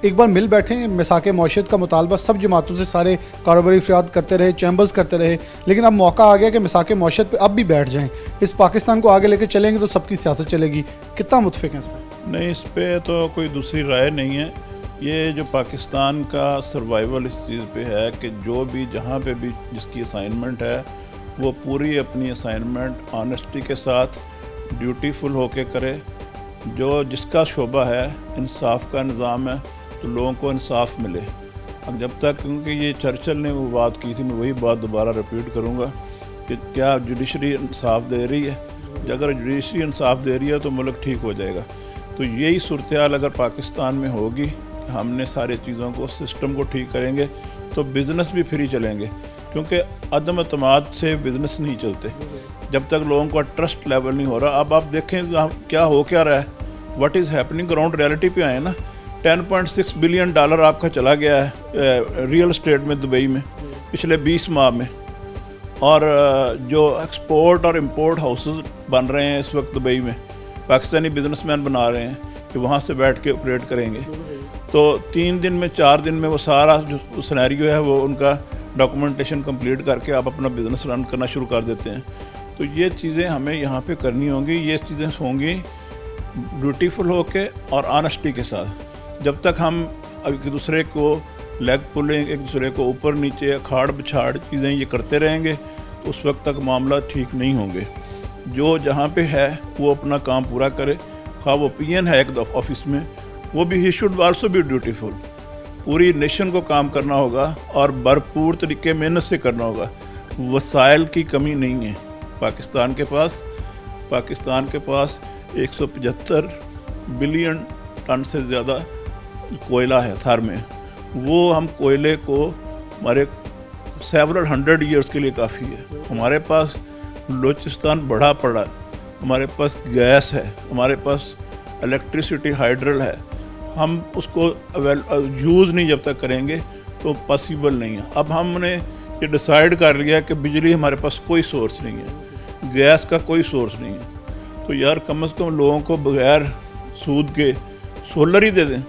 Speaker 1: एक बार मिल बैठें, मिसाक मौशत का मुतालबा सब जमातों से सारे कारोबारी अफराद करते रहे, चैम्बर्स करते रहे, लेकिन अब मौका आ गया कि मिसाक मौशत पे अब भी बैठ जाएं। इस पाकिस्तान को आगे लेके चलेंगे तो सबकी सियासत चलेगी। कितना मुतफिक है इस पर?
Speaker 4: नहीं, इस पे तो कोई दूसरी राय नहीं है। ये जो पाकिस्तान का सर्वाइवल इस चीज़ पे है कि जो भी जहाँ पे भी जिसकी असाइनमेंट है वो पूरी अपनी असाइनमेंट ऑनेस्टी के साथ ड्यूटीफुल होके करे। जो जिसका शोबा है, इंसाफ का निज़ाम है तो लोगों को इंसाफ मिले। अब जब तक, क्योंकि ये चर्चिल ने वो बात की थी, मैं वही बात दोबारा रिपीट करूँगा कि क्या जुडिशरी इंसाफ दे रही है? अगर जुडिशरी इंसाफ दे रही है तो मुल्क ठीक हो जाएगा। तो यही सूरत हाल अगर पाकिस्तान में होगी, हमने सारी चीज़ों को, सिस्टम को ठीक करेंगे तो बिज़नेस भी फ्री चलेंगे, क्योंकि अदम अतमाद से बिज़नेस नहीं चलते जब तक लोगों का ट्रस्ट लेवल नहीं हो रहा। अब आप देखें क्या हो क्या रहा है, what is happening ground reality पे आए ना। $10.6 बिलियन आपका चला गया है रियल एस्टेट में दुबई में पिछले 20 माह में, और जो एक्सपोर्ट और इंपोर्ट हाउसेस बन रहे हैं इस वक्त दुबई में, पाकिस्तानी बिजनेसमैन बना रहे हैं कि वहाँ से बैठ के ऑपरेट करेंगे। तो 3 दिन में 4 दिन में वो सारा जो सिनेरियो है वो उनका डॉक्यूमेंटेशन कंप्लीट करके आप अपना बिज़नेस रन करना शुरू कर देते हैं। तो ये चीज़ें हमें यहाँ पे करनी होंगी, ये चीज़ें होंगी ब्यूटीफुल होके और ऑनेस्टी के साथ। जब तक हम एक दूसरे को लेग पुलिंग, एक दूसरे को ऊपर नीचे अखाड़ बछाड़ चीज़ें ये करते रहेंगे तो उस वक्त तक मामला ठीक नहीं होंगे। जो जहाँ पे है वो अपना काम पूरा करे, खा वो पीएन है एक ऑफिस में, वो भी he should also be dutiful. पूरी नेशन को काम करना होगा और भरपूर तरीके मेहनत से करना होगा। वसाइल की कमी नहीं है पाकिस्तान के पास 175 बिलियन टन से ज़्यादा कोयला है थार में। वो हम कोयले को हमारे सेवरल 100 ईयर्स के लिए काफ़ी है। हमारे पास बलूचिस्तान बढ़ा पड़ा, हमारे पास गैस है, हमारे पास इलेक्ट्रिसिटी हाइड्रल है। हम उसको यूज़ नहीं जब तक करेंगे तो पॉसिबल नहीं है। अब हमने ये डिसाइड कर लिया कि बिजली हमारे पास कोई सोर्स नहीं है, गैस का कोई सोर्स नहीं है, तो यार कम से कम लोगों को बगैर सूद के सोलर ही दे दें,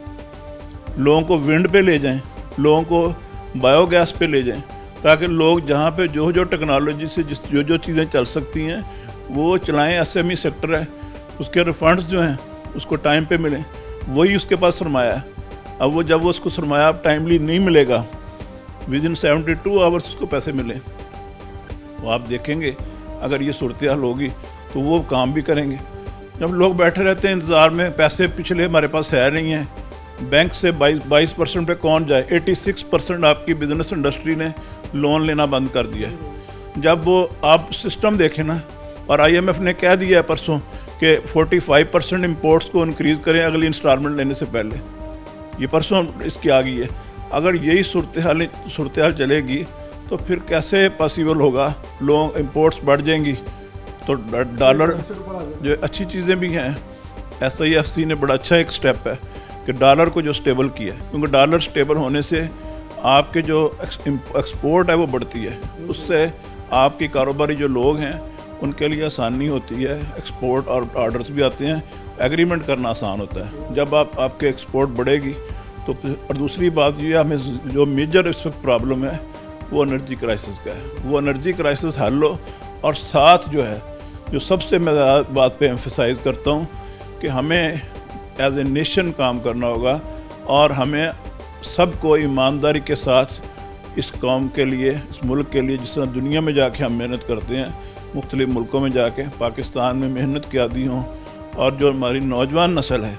Speaker 4: लोगों को विंड पे ले जाएं, लोगों को बायोगैस पे ले जाएं, ताकि लोग जहाँ पे जो जो टेक्नोलॉजी से जो चीज़ें चल सकती हैं वो चलाएं। एसएमई सेक्टर है, उसके रिफंड्स जो हैं उसको टाइम पे मिलें, वही उसके पास सरमाया है। अब वो जब वो उसको सरमाया टाइमली नहीं मिलेगा, विदिन 72 आवर्स उसको पैसे मिले, तो आप देखेंगे अगर ये सूरत हाल होगी तो वो काम भी करेंगे। जब लोग बैठे रहते हैं इंतज़ार में, पैसे पिछले हमारे पास है नहीं है, बैंक से 22% पे कौन जाए। 86% आपकी बिजनेस इंडस्ट्री ने लोन लेना बंद कर दिया है। जब वो आप सिस्टम देखें ना, और IMF ने कह दिया है परसों कि 45% इम्पोर्ट्स को इंक्रीज़ करें अगली इंस्टॉलमेंट लेने से पहले, ये परसों इसकी आ गई है। अगर यही सूरत हाल चलेगी तो फिर कैसे पॉसिबल होगा? लोग इम्पोर्ट्स बढ़ जाएंगी तो डॉलर, जो अच्छी चीज़ें भी हैं, SIFC ने बड़ा अच्छा एक स्टेप है कि डॉलर को जो स्टेबल किया है, क्योंकि डॉलर स्टेबल होने से आपके जो एक्सपोर्ट है वो बढ़ती है, उससे आपकी कारोबारी जो लोग हैं उनके लिए आसानी होती है, एक्सपोर्ट और ऑर्डर्स भी आते हैं, एग्रीमेंट करना आसान होता है जब आपके एक्सपोर्ट बढ़ेगी तो। और दूसरी बात ये, हमें जो मेजर इस वक्त प्रॉब्लम है वो एनर्जी क्राइसिस का है। वो एनर्जी क्राइसिस हल हो, और साथ जो है, जो सबसे मैं बात पे एम्फसाइज़ करता हूँ कि हमें एज ए नेशन काम करना होगा, और हमें सबको ईमानदारी के साथ इस कौम के लिए, इस मुल्क के लिए, जिस तरह दुनिया में जाके हम मेहनत करते हैं, मुख्तलिफ़ मुल्कों में जाके पाकिस्तान में मेहनत की आदी हों, और जो हमारी नौजवान नस्ल है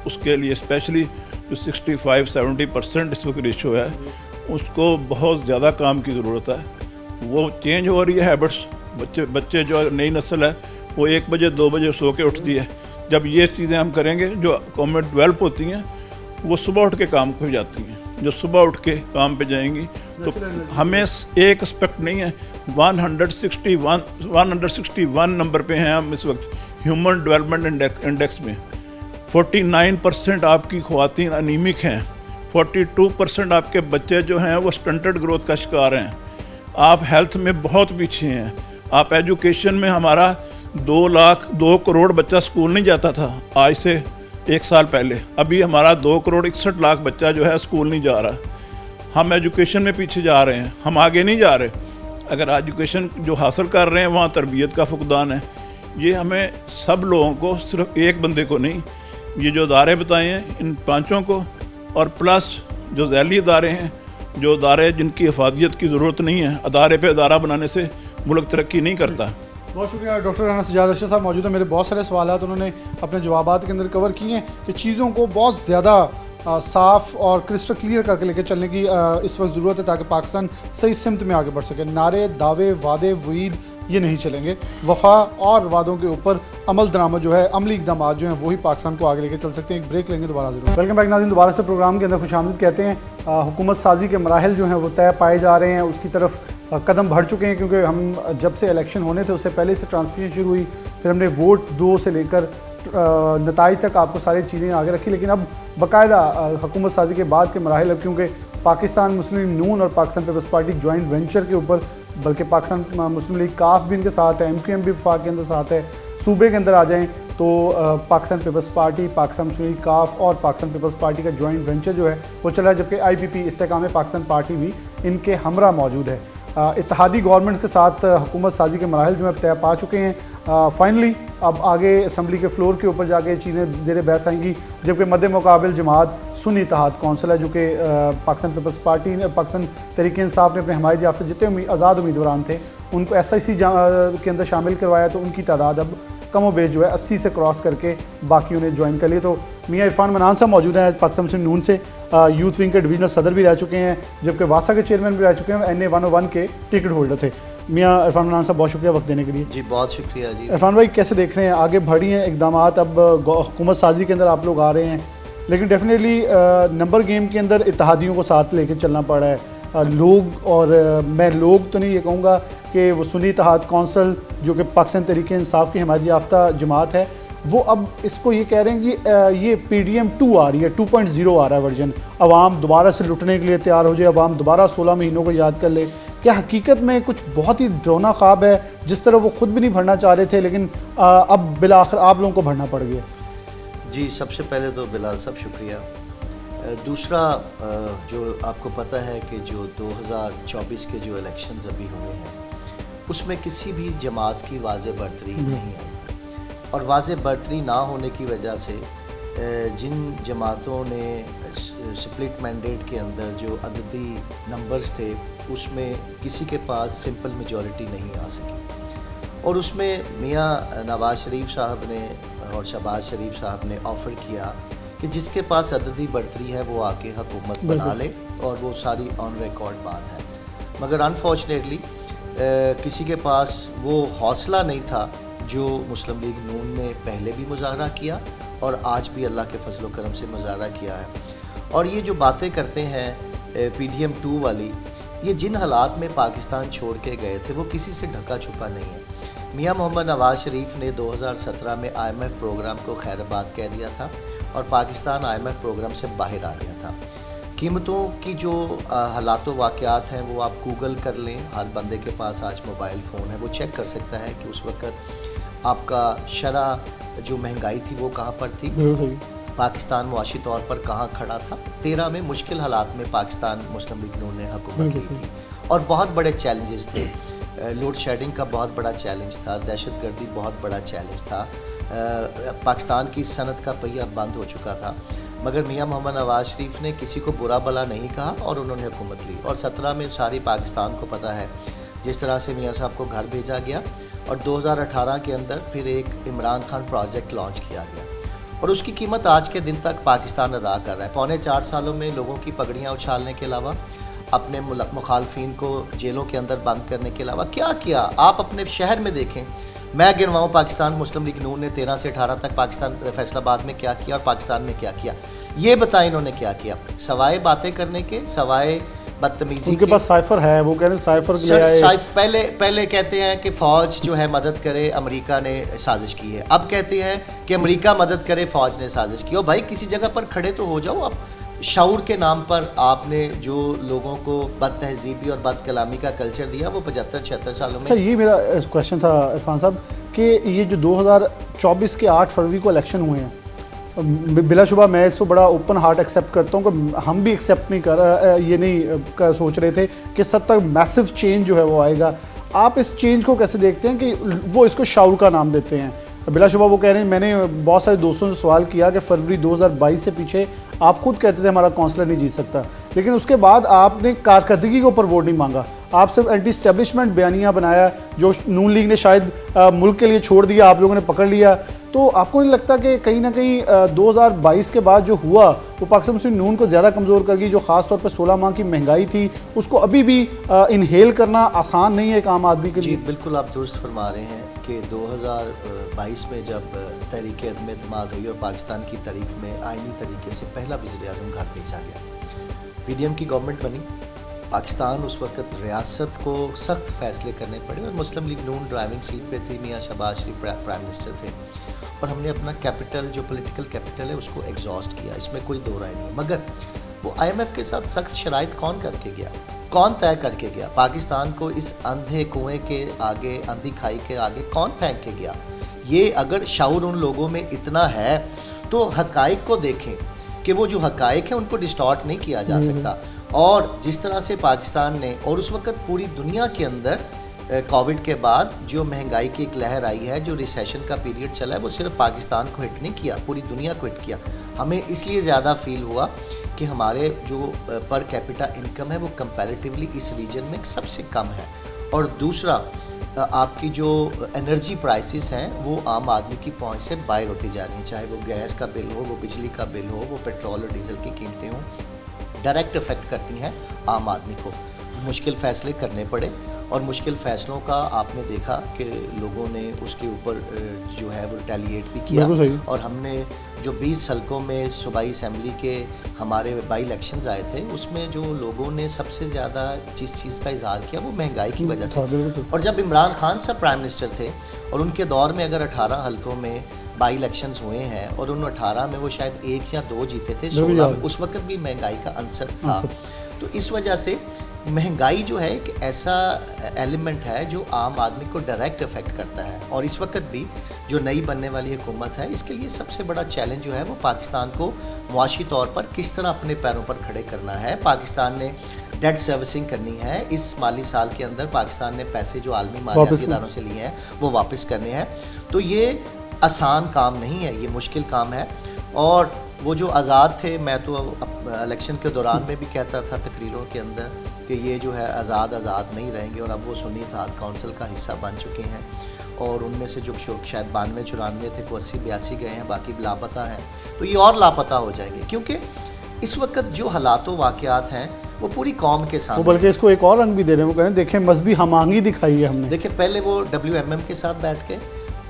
Speaker 4: उसके लिए स्पेशली जो 65-70% इस वक्त रेशो है, उसको बहुत ज़्यादा काम की ज़रूरत है। वो चेंज हो रही है हैबिट्स। बच्चे जो नई नस्ल है वो 1 बजे 2 बजे सो के उठती है, जब ये चीज़ें हम करेंगे, जो कौमें डेवलप होती हैं वो सुबह उठ के काम पे जाती हैं, जो सुबह उठ के काम पे जाएंगी तो हमें एक एस्पेक्ट नहीं है। 161 नंबर पे हैं हम इस वक्त ह्यूमन डेवलपमेंट इंडेक्स में। 49% आपकी ख़वातीन अनीमिक हैं, 42% आपके बच्चे जो हैं वो स्टंटेड ग्रोथ का शिकार हैं। आप हेल्थ में बहुत पीछे हैं। आप एजुकेशन में, हमारा 2 करोड़ बच्चा स्कूल नहीं जाता था आज से 1 साल पहले, अभी हमारा 2 करोड़ 61 लाख बच्चा जो है स्कूल नहीं जा रहा। हम एजुकेशन में पीछे जा रहे हैं, हम आगे नहीं जा रहे। अगर एजुकेशन जो हासिल कर रहे हैं वहाँ तरबियत का फुकदान है। ये हमें सब लोगों को, सिर्फ एक बंदे को नहीं, ये जो अदारे बताए हैं इन 5 को, और प्लस जो ज़ैली अदारे हैं, जो अदारे जिनकी अफादियत की ज़रूरत नहीं है, अदारे पे अदारा बनाने से मुल्क तरक्की नहीं करता।
Speaker 1: बहुत शुक्रिया डॉक्टर राना सज्जाद अरशद साहब मौजूद है। मेरे बहुत सारे सवालात उन्होंने अपने जवाबात के अंदर कवर किए हैं कि चीज़ों को बहुत ज़्यादा साफ़ और क्रिस्टल क्लियर करके लेकर चलने की इस वक्त ज़रूरत है ताकि पाकिस्तान सही सिमत में आगे बढ़ सके। नारे, दावे, वादे, वईद ये नहीं चलेंगे। वफ़ा और वादों के ऊपर अमल दरामद जो है, अमली इक़दाम जो हैं वही पाकिस्तान को आगे लेकर चल सकते हैं। एक ब्रेक लेंगे, दोबारा ज़रूर। वेलकम बैक नाज़रीन, दोबारा से प्रोग्राम के अंदर खुशामदीद कहते हैं। हुकूमत साजी के मराहिल जो हैं वो तय पाए जा रहे हैं, उसकी तरफ कदम बढ़ चुके हैं, क्योंकि हम जब से इलेक्शन होने थे उससे पहले से ट्रांसमिशन शुरू हुई, फिर हमने वोट 2 से लेकर नताइज तक आपको सारी चीज़ें आगे रखी। लेकिन अब बाकायदा हुकूमत साजी के बाद के मराहिल, अब क्योंकि पाकिस्तान मुस्लिम लीग नून और पाकिस्तान पीपल्स पार्टी जॉइंट वेंचर के ऊपर, बल्कि पाकिस्तान मुस्लिम लीग काफ भी इनके साथ है, MQM भी वफाक के अंदर साथ है, सूबे के अंदर आ जाएँ तो पाकिस्तान पीपल्स पार्टी, पाकिस्तान मुस्लिम लीग काफ और पाकिस्तान पीपल्स पार्टी का जॉइंट वेंचर जो है वो चल रहा है, जबकि IPP इस्तेकाम पाकिस्तान पार्टी भी इनके हमरा मौजूद है। इत्तेहादी गवर्नमेंट के साथ हुकूमत साजी के मराहिल जो है तय पा चुके हैं। फाइनली अब आगे असम्बली के फ्लोर के ऊपर जाके चीज़ें ज़ेर बहस आएंगी, जबकि मद्दे मुकाबिल जमात सुन्नी इत्तेहाद कौंसिल है, जो कि पाकिस्तान पीपल्स पार्टी ने, पाकिस्तान तहरीक इंसाफ ने अपने हमायत याफ्ता जितने आज़ाद उम्मीदवार थे उनको SIC के अंदर शामिल करवाया, तो उनकी तादाद अब कम व बेश जो है 80 से क्रॉस करके बाकियों ने ज्वाइन कर लिया। तो मियाँ इरफान मनान साहब मौजूद हैं, पाकिस्तान मुस्लिम नून से यूथ विंग के डिवीजनल सदर भी रह चुके हैं, जबकि वासा के चेयरमैन भी रह चुके हैं, NA 101 के टिकट होल्डर थे। मियाँ इरफान मनान साहब, बहुत शुक्रिया वक्त देने के लिए।
Speaker 5: जी बहुत शुक्रिया जी।
Speaker 1: इरफान भाई, कैसे देख रहे हैं, आगे बढ़ी हैं इकदाम, अब हुकूमत साजी के अंदर आप लोग आ रहे हैं, लेकिन डेफिनेटली नंबर गेम के अंदर इत्तेहादियों को साथ लेकर चलना पड़ा है लोग, और मैं लोग तो नहीं ये कहूँगा कि वो सुन्नी इत्तेहाद कौंसिल जो कि पाकिस्तान तहरीक इंसाफ की हमायत याफ्ता जमात है, वो अब इसको ये कह रहे हैं कि ये PDM 2 आ रही है, 2.0 आ रहा है वर्जन, अवाम दोबारा से लुटने के लिए तैयार हो जाए, अवाम दोबारा 16 महीनों को याद कर ले। क्या हकीकत में कुछ बहुत ही डरावना ख्वाब है, जिस तरह वो ख़ुद भी नहीं भरना चाह रहे थे, लेकिन अब बिलाखिर आप लोगों को भरना पड़ गया?
Speaker 5: जी सबसे पहले तो बिलाल साहब शुक्रिया। दूसरा, जो आपको पता है कि जो 2024 के जो इलेक्शंस अभी हुए हैं उसमें किसी भी जमात की वाज़े बरतरी नहीं आई, और वाज़े बरतरी ना होने की वजह से जिन जमातों ने स्प्लिट मैंडेट के अंदर जो अददी नंबर्स थे उसमें किसी के पास सिंपल मेजॉरिटी नहीं आ सकी, और उसमें मियाँ नवाज शरीफ साहब ने और शहबाज शरीफ साहब ने ऑफ़र किया कि जिसके पास अददी बरतरी है वो आके हुकूमत बना ले, और वो सारी ऑन रिकॉर्ड बात है। मगर अनफॉर्चुनेटली किसी के पास वो हौसला नहीं था जो मुस्लिम लीग नून ने पहले भी मुजाहरा किया और आज भी अल्लाह के फजल व करम से मुजाहरा किया है। और ये जो बातें करते हैं PDM 2 वाली, ये जिन हालात में पाकिस्तान छोड़ के गए थे वो किसी से ढका छुपा नहीं है। मियाँ मोहम्मद नवाज शरीफ ने 2017 में IMF प्रोग्राम को खैरबाद कह दिया था और पाकिस्तान IMF प्रोग्राम से बाहर आ गया था। कीमतों की जो हालात व वाक़यात हैं वो आप गूगल कर लें, हर बंदे के पास आज मोबाइल फ़ोन है, वो चेक कर सकता है कि उस वक़्त आपका शरह जो महंगाई थी वो कहाँ पर थी, पाकिस्तान मुआशी तौर पर कहाँ खड़ा था। 13 में मुश्किल हालात में पाकिस्तान मुस्लिम लीग नून ने हुकूमत ली थी और बहुत बड़े चैलेंजेस थे। लोड शेडिंग का बहुत बड़ा चैलेंज था, दहशतगर्दी बहुत बड़ा चैलेंज था, पाकिस्तान की सनत का पहिया बंद हो चुका था। मगर मियाँ मोहम्मद नवाज शरीफ ने किसी को बुरा भला नहीं कहा और उन्होंने हुकूमत ली। और 17 में सारी पाकिस्तान को पता है जिस तरह से मियाँ साहब को घर भेजा गया, और 2018 के अंदर फिर एक इमरान खान प्रोजेक्ट लॉन्च किया गया और उसकी कीमत आज के दिन तक पाकिस्तान अदा कर रहा है। पौने 4 सालों में लोगों की पगड़ियाँ उछालने के अलावा, अपने मुखालफिन को जेलों के अंदर बंद करने के अलावा क्या किया। आप अपने शहर में देखें, मैं गिनवाऊँ पाकिस्तान मुस्लिम लीग नून ने 13 से 18 तक पाकिस्तान फैसलाबाद में क्या किया और पाकिस्तान में क्या किया, ये बताएं इन्होंने क्या किया, सवाए बातें करने के, सवाए बदतमीजी
Speaker 1: उनके
Speaker 5: के।
Speaker 1: पास साइफर है, वो कह रहे हैं साइफर ले
Speaker 5: सर
Speaker 1: आए।
Speaker 5: पहले कहते हैं कि फ़ौज जो है मदद करे, अमेरिका ने साजिश की है, अब कहते हैं कि अमेरिका मदद करे, फ़ौज ने साजिश की। और भाई किसी जगह पर खड़े तो हो जाओ। अब शऊर के नाम पर आपने जो लोगों को बद तहजीबी और बद कलामी का कल्चर दिया, वो 75-76 सालों
Speaker 1: अच्छा,
Speaker 5: में।
Speaker 1: ये मेरा क्वेश्चन था इरफान साहब कि ये जो 2024 के 8 फरवरी को इलेक्शन हुए हैं, बिलाशुबा मैं इसको बड़ा ओपन हार्ट एक्सेप्ट करता हूँ कि हम भी एक्सेप्ट नहीं ये नहीं सोच रहे थे कि सद तक मैसिव चेंज जो है वो आएगा। आप इस चेंज को कैसे देखते हैं कि वो इसको शाउर का नाम देते हैं? बिलाशुबा वो कह रहे हैं, मैंने बहुत सारे दोस्तों से सवाल किया कि फरवरी 2022 से पीछे आप खुद कहते थे हमारा काउंसलर नहीं जीत सकता, लेकिन उसके बाद आपने कारकर्दगी के ऊपर वोट नहीं मांगा, आप सिर्फ एंटी इस्टेब्लिशमेंट बयानियाँ बनाया जो नून लीग ने शायद मुल्क के लिए छोड़ दिया, आप लोगों ने पकड़ लिया। तो आपको नहीं लगता कि कहीं ना कहीं 2022 के बाद जो हुआ वो पाकिस्तान मुस्लिम नून को ज़्यादा कमज़ोर कर गई? जो ख़ास तौर पर 16 माह की महंगाई थी उसको अभी भी इनहेल करना आसान नहीं है एक आम आदमी के
Speaker 5: जी
Speaker 1: लिए।
Speaker 5: बिल्कुल आप दुरुस्त फरमा रहे हैं कि 2022 में जब तहरीक अदम एतमाद हुई और पाकिस्तान की तारीख में आइनी तरीके से पहला वज़ीर-ए-आज़म घर भेजा गया, पीडीएम की गवर्नमेंट बनी, पाकिस्तान उस वक्त रियासत को सख्त फैसले करने पड़े और मुस्लिम लीग नून ड्राइविंग सीट पे थी, मियाँ शहबाज शरीफ प्राइम मिनिस्टर थे और हमने अपना कैपिटल जो पॉलिटिकल कैपिटल है उसको एग्जॉस्ट किया, इसमें कोई दो राय नहीं। मगर वो IMF के साथ सख्त शराइत कौन करके गया, कौन तय करके गया? पाकिस्तान को इस अंधे कुएं के आगे, अंधी खाई के आगे कौन फेंक के गया? ये अगर शऊर उन लोगों में इतना है तो हकाइक को देखें कि वो जो हकाइक है उनको डिस्टॉर्ट नहीं किया जा सकता। और जिस तरह से पाकिस्तान ने, और उस वक्त पूरी दुनिया के अंदर कोविड के बाद जो महंगाई की एक लहर आई है, जो रिसेशन का पीरियड चला है, वो सिर्फ पाकिस्तान को हिट नहीं किया, पूरी दुनिया को हिट किया। हमें इसलिए ज़्यादा फील हुआ कि हमारे जो पर कैपिटा इनकम है वो कंपैरेटिवली इस रीजन में सबसे कम है। और दूसरा, आपकी जो एनर्जी प्राइसेस हैं वो आम आदमी की पहुंच से बाहर होती जा रही हैं, चाहे वो गैस का बिल हो, वो बिजली का बिल हो, वो पेट्रोल और डीजल की कीमतें हों, डायरेक्ट इफ़ेक्ट करती हैं आम आदमी को। मुश्किल फ़ैसले करने पड़े और मुश्किल फ़ैसलों का आपने देखा कि लोगों ने उसके ऊपर जो है वो रिटेलिएट भी किया। और हमने जो 20 हलकों में सूबाई असम्बली के हमारे बाई इलेक्शंस आए थे, उसमें जो लोगों ने सबसे ज़्यादा जिस चीज़ का इजहार किया वो महंगाई की वजह से। और जब इमरान खान साहब प्राइम मिनिस्टर थे और उनके दौर में अगर 18 हलकों में बाई इलेक्शंस हुए हैं और उन 18 में वो शायद 1 या 2 जीते थे, 16 में उस वक्त भी महंगाई का अंसर था। तो इस वजह से महंगाई जो है एक ऐसा एलिमेंट है जो आम आदमी को डायरेक्ट इफेक्ट करता है। और इस वक्त भी जो नई बनने वाली हुकूमत है, इसके लिए सबसे बड़ा चैलेंज जो है वो पाकिस्तान को मुआशी तौर पर किस तरह अपने पैरों पर खड़े करना है। पाकिस्तान ने डेट सर्विसिंग करनी है, इस माली साल के अंदर पाकिस्तान ने पैसे जो आलमी मालियाती इदारों से लिए हैं वो वापस करने हैं। तो ये आसान काम नहीं है, ये मुश्किल काम है। और वो जो आज़ाद थे, मैं तो इलेक्शन के दौरान में भी कहता था तकरीरों के अंदर कि ये जो है आज़ाद नहीं रहेंगे, और अब वो सुन्नी इत्तेहाद काउंसिल का हिस्सा बन चुके हैं। और उनमें से जो शायद 92-94 थे वो 80-82 गए हैं, बाकी लापता हैं। तो ये और लापता हो जाएंगे क्योंकि इस वक्त जो हालात वाक़यात हैं वो पूरी कौम के सामने।
Speaker 1: बल्कि इसको एक और रंग भी दे रहे हैं, वो कहें देखें मजहबी हमआहंगी दिखाई है हमने।
Speaker 5: देखिए पहले वो WMM के साथ बैठ के,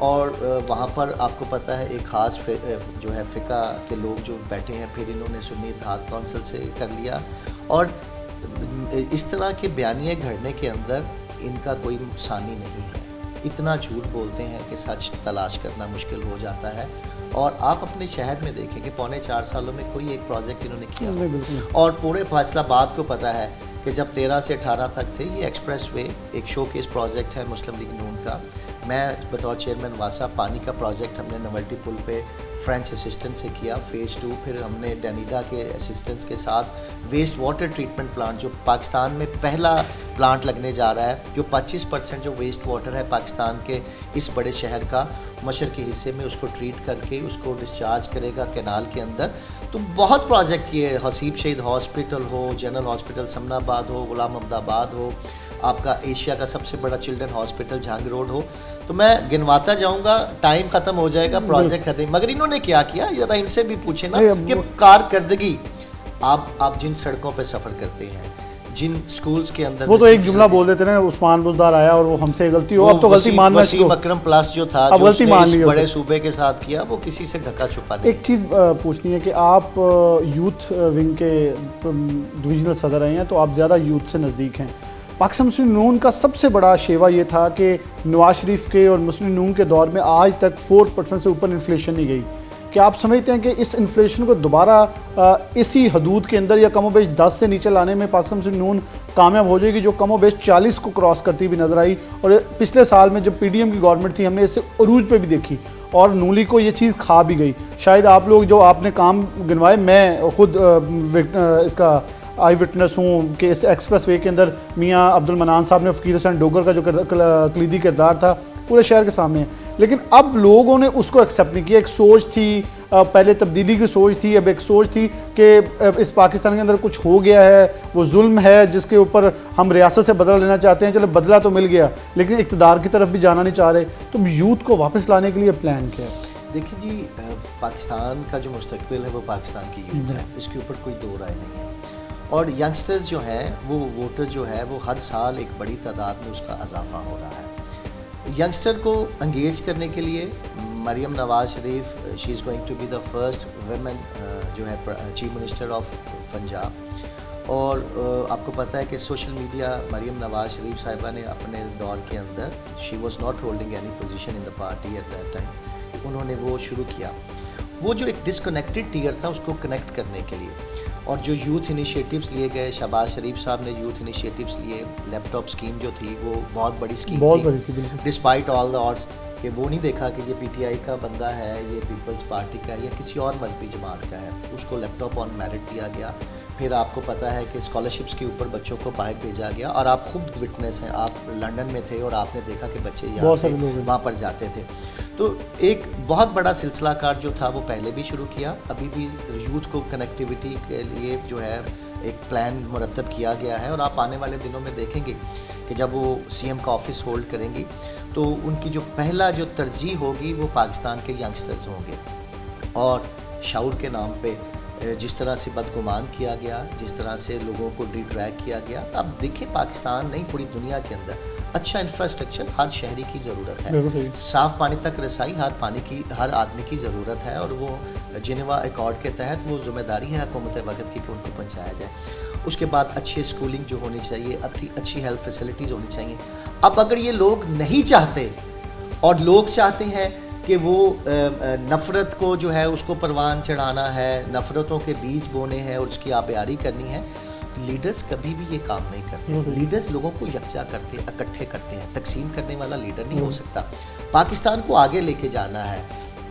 Speaker 5: और वहाँ पर आपको पता है एक ख़ास जो है फ़िक़ा के लोग जो बैठे हैं, फिर इन्होंने सुन्नी इत्तेहाद काउंसिल से कर लिया। और इस तरह के बयानिए घड़ने के अंदर इनका कोई नुकसानी नहीं है। इतना झूठ बोलते हैं कि सच तलाश करना मुश्किल हो जाता है। और आप अपने शहर में देखें कि पौने 4 सालों में कोई एक प्रोजेक्ट इन्होंने किया। और पूरे फैसलाबाद को पता है कि जब 13 से 18 तक थे, ये एक्सप्रेस वे एक शोकेस प्रोजेक्ट है मुस्लिम लीग नून का। मैं बतौर चेयरमैन वासा, पानी का प्रोजेक्ट हमने नवल्टी पुल पे फ्रेंच असिस्टेंट से किया फ़ेज़ 2, फिर हमने डेनिडा के असिस्टेंस के साथ वेस्ट वाटर ट्रीटमेंट प्लांट, जो पाकिस्तान में पहला प्लांट लगने जा रहा है, जो 25% जो वेस्ट वाटर है पाकिस्तान के इस बड़े शहर का मशरक़ी हिस्से में, उसको ट्रीट करके उसको डिस्चार्ज करेगा कैनाल के अंदर। तो बहुत प्रोजेक्ट किए, हसीब शहीद हॉस्पिटल हो, जनरल हॉस्पिटल समनाबाद हो, गुलाम अहमदाबाद हो, आपका एशिया का सबसे बड़ा चिल्ड्रन हॉस्पिटल जहांगीर रोड हो। तो मैं गिनवाता जाऊंगा, टाइम ख़त्म हो जाएगा, प्रोजेक्ट खत्म। मगर इन्होंने क्या किया, ज़रा इनसे भी पूछे ना कि कारकर्दगी, आप जिन सड़कों पे सफ़र करते हैं, जिन स्कूल्स के अंदर
Speaker 1: वो तो एक जुमला बोल देते ना, उस्मान बुजदार आया और वो हमसे गलती हो, अब तो गलती मानना
Speaker 5: वसीम अकरम प्लस जो था,
Speaker 1: अब
Speaker 5: जो
Speaker 1: गलती
Speaker 5: उसने
Speaker 1: मान
Speaker 5: इस
Speaker 1: ली
Speaker 5: बड़े
Speaker 1: उसे।
Speaker 5: सूबे के साथ किया, वो किसी से ढका छुपा नहीं।
Speaker 1: एक चीज़ पूछनी है कि आप यूथ विंग के डिविजनल सदर हैं, तो आप ज़्यादा यूथ से नज़दीक हैं। पाकिस्तान मुस्लिम नून का सबसे बड़ा शेवा ये था कि नवाज शरीफ के और मुस्लिम नून के दौर में आज तक 4% से ऊपर इन्फ्लेशन नहीं गई। क्या आप समझते हैं कि इस इन्फ्लेशन को दोबारा इसी हदूद के अंदर या कमो बेश 10 से नीचे लाने में पाकिस्तान मुस्लिम नून कामयाब हो जाएगी, जो कमो बेश 40 को क्रॉस करती भी नज़र आई? और पिछले साल में जब PDM की गवर्नमेंट थी, हमने इसे अरूज पे भी देखी और नून लीग को ये चीज़ खा भी गई। शायद आप लोग जो आपने काम गिनवाए, मैं खुद इसका आई विटनेस हूँ कि इस एक्सप्रेस वे के अंदर मियाँ अब्दुल मनान साहब ने फ़कीर हुसैन डोगर का जो कलीदी किरदार था पूरे शहर के सामने है, लेकिन अब लोगों ने उसको एक्सेप्ट नहीं किया। एक सोच थी, पहले तब्दीली की सोच थी, अब एक सोच थी कि इस पाकिस्तान के अंदर कुछ हो गया है, वो जुल्म है जिसके ऊपर हम रियासत से बदला लेना चाहते हैं। चलो बदला तो मिल गया, लेकिन इक़्तिदार की तरफ भी जाना नहीं चाह रहे। तो यूथ को वापस लाने के लिए प्लान क्या है?
Speaker 5: देखिए जी, पाकिस्तान का जो मुस्तकबिल है वो पाकिस्तान की यूथ है, इसके ऊपर कोई दो राय नहीं है। और यंगस्टर्स जो हैं, वो वोटर जो है, वो हर साल एक बड़ी तादाद में उसका इजाफा हो रहा है। यंगस्टर को इंगेज करने के लिए Maryam Nawaz Sharif, she is going to be the first women जो है चीफ मिनिस्टर ऑफ पंजाब। और आपको पता है कि सोशल मीडिया, मरियम नवाज शरीफ साहिबा ने अपने दौर के अंदर, she was not holding any position in the party at that time, उन्होंने वो शुरू किया। वो जो एक डिसकनेक्टेड टीयर था उसको कनेक्ट करने के लिए, और जो यूथ इनिशिएटिव्स लिए गए, शहबाज शरीफ साहब ने यूथ इनिशिएटिव्स लिए, लैपटॉप स्कीम जो थी वो बहुत बड़ी स्कीम थी, डिस्पाइट ऑल द ऑड्स, कि वो नहीं देखा कि ये PTI का बंदा है, ये पीपल्स पार्टी का है या किसी और मजहबी जमात का है, उसको लैपटॉप ऑन मेरिट दिया गया। फिर आपको पता है कि स्कॉलरशिप्स के ऊपर बच्चों को बाहर भेजा गया, और आप खुद विटनेस हैं, आप लंदन में थे और आपने देखा कि बच्चे यहाँ से वहाँ पर जाते थे। तो एक बहुत बड़ा सिलसिला कार जो था वो पहले भी शुरू किया, अभी भी यूथ को कनेक्टिविटी के लिए जो है एक प्लान मुरतब किया गया है। और आप आने वाले दिनों में देखेंगे कि जब वो CM का ऑफिस होल्ड करेंगी तो उनकी जो पहला जो तरजीह होगी वो पाकिस्तान के यंगस्टर्स होंगे। और शऊर के नाम पे जिस तरह से बदगुमान किया गया, जिस तरह से लोगों को डिट्रैक किया गया, अब देखिए पाकिस्तान नहीं पूरी दुनिया के अंदर अच्छा इंफ्रास्ट्रक्चर हर शहरी की ज़रूरत है, साफ़ पानी तक रसाई हर आदमी की ज़रूरत है, और वो जिनेवा अकॉर्ड के तहत वो ज़िम्मेदारी है हुकूमत वक़्त की कि उनको पहुँचाया जाए। उसके बाद अच्छी स्कूलिंग जो होनी चाहिए, अच्छी हेल्थ फैसिलिटीज़ होनी चाहिए। अब अगर ये लोग नहीं चाहते और लोग चाहते हैं कि वो नफ़रत को जो है उसको परवान चढ़ाना है, नफ़रतों के बीज बोने हैं और उसकी आबियारी करनी है, लीडर्स कभी भी ये काम नहीं करते। लीडर्स लोगों को यकजा करते, इकट्ठे करते हैं। तकसीम करने वाला लीडर नहीं हो सकता। पाकिस्तान को आगे लेके जाना है,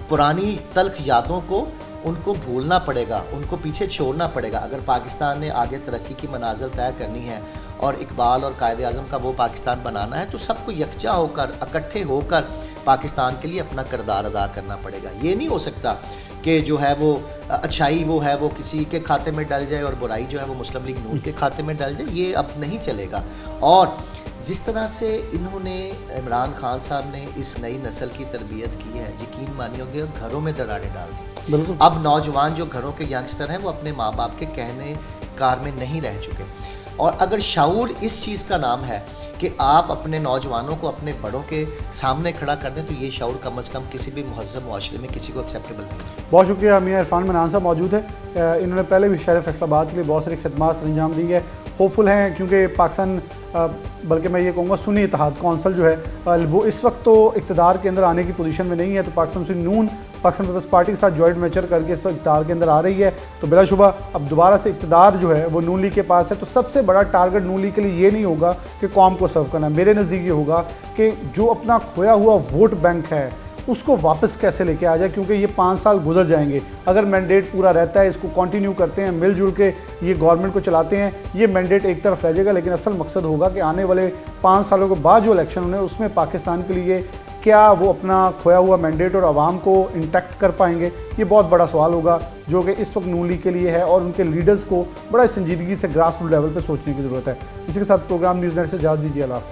Speaker 5: पुरानी तल्ख यादों को उनको भूलना पड़ेगा, उनको पीछे छोड़ना पड़ेगा। अगर पाकिस्तान ने आगे तरक्की की मनाजिल तय करनी है और इकबाल और कायद आज़म का वो पाकिस्तान बनाना है, तो सबको यकजा होकर, इकट्ठे होकर पाकिस्तान के लिए अपना किरदार अदा करना पड़ेगा। ये नहीं हो सकता कि जो है वो अच्छाई वो है वो किसी के खाते में डल जाए और बुराई जो है वो मुस्लिम लीग नून के खाते में डल जाए, ये अब नहीं चलेगा। और जिस तरह से इन्होंने, इमरान खान साहब ने इस नई नस्ल की तरबियत की है, यकीन मानियोगे घरों में दरारें डाल दी। अब नौजवान जो घरों के यंगस्टर हैं वो अपने माँ बाप के कहने कार में नहीं रह चुके। और अगर शऊर इस चीज़ का नाम है कि आप अपने नौजवानों को अपने बड़ों के सामने खड़ा कर दें, तो ये शऊर कम अज़ कम किसी भी महज़ब मुआशरे में किसी को एक्सेप्टेबल नहीं है।
Speaker 1: बहुत शुक्रिया। मियाँ इरफान मनान साहब मौजूद है, इन्होंने पहले भी शहर फैसलाबाद के लिए बहुत सारी खदमात सर अंजाम दी है। होपफुल हैं क्योंकि पाकिस्तान, बल्कि मैं ये कहूँगा सुन्नी इत्तेहाद कौंसिल जो है वो इस वक्त तो इक़्तिदार के अंदर आने की पोजीशन में नहीं है, तो पाकिस्तान मुस्लिम नून पाकिस्तान पीपल्स पार्टी के साथ जॉइंट वेंचर करके इस वक्त इक़्तिदार के अंदर आ रही है। तो बिलाशुबा अब दोबारा से इक़्तिदार जो है वो नून लीग के पास है, तो सबसे बड़ा टारगेट नून लीग के लिए ये नहीं होगा कि कौम को सर्व करना। मेरे नज़दीक ये होगा कि जो अपना खोया हुआ वोट बैंक है उसको वापस कैसे लेके आ जाए, क्योंकि ये 5 साल गुजर जाएंगे। अगर मैंडेट पूरा रहता है, इसको कंटिन्यू करते हैं, मिलजुल के ये गवर्नमेंट को चलाते हैं, ये मैंडेट एक तरफ रह जाएगा। लेकिन असल मकसद होगा कि आने वाले 5 सालों के बाद जो इलेक्शन होने उसमें पाकिस्तान के लिए क्या वो अपना खोया हुआ मैंडेट और आवाम को इंटैक्ट कर पाएंगे, ये बहुत बड़ा सवाल होगा जो कि इस वक्त नून लीग के लिए है। और उनके लीडर्स को बड़ा संजीदगी से ग्रास रूट लेवल पर सोचने की ज़रूरत है। इसी के साथ प्रोग्राम न्यूज़ नेट से इजाज़त दीजिए। अल्लाह।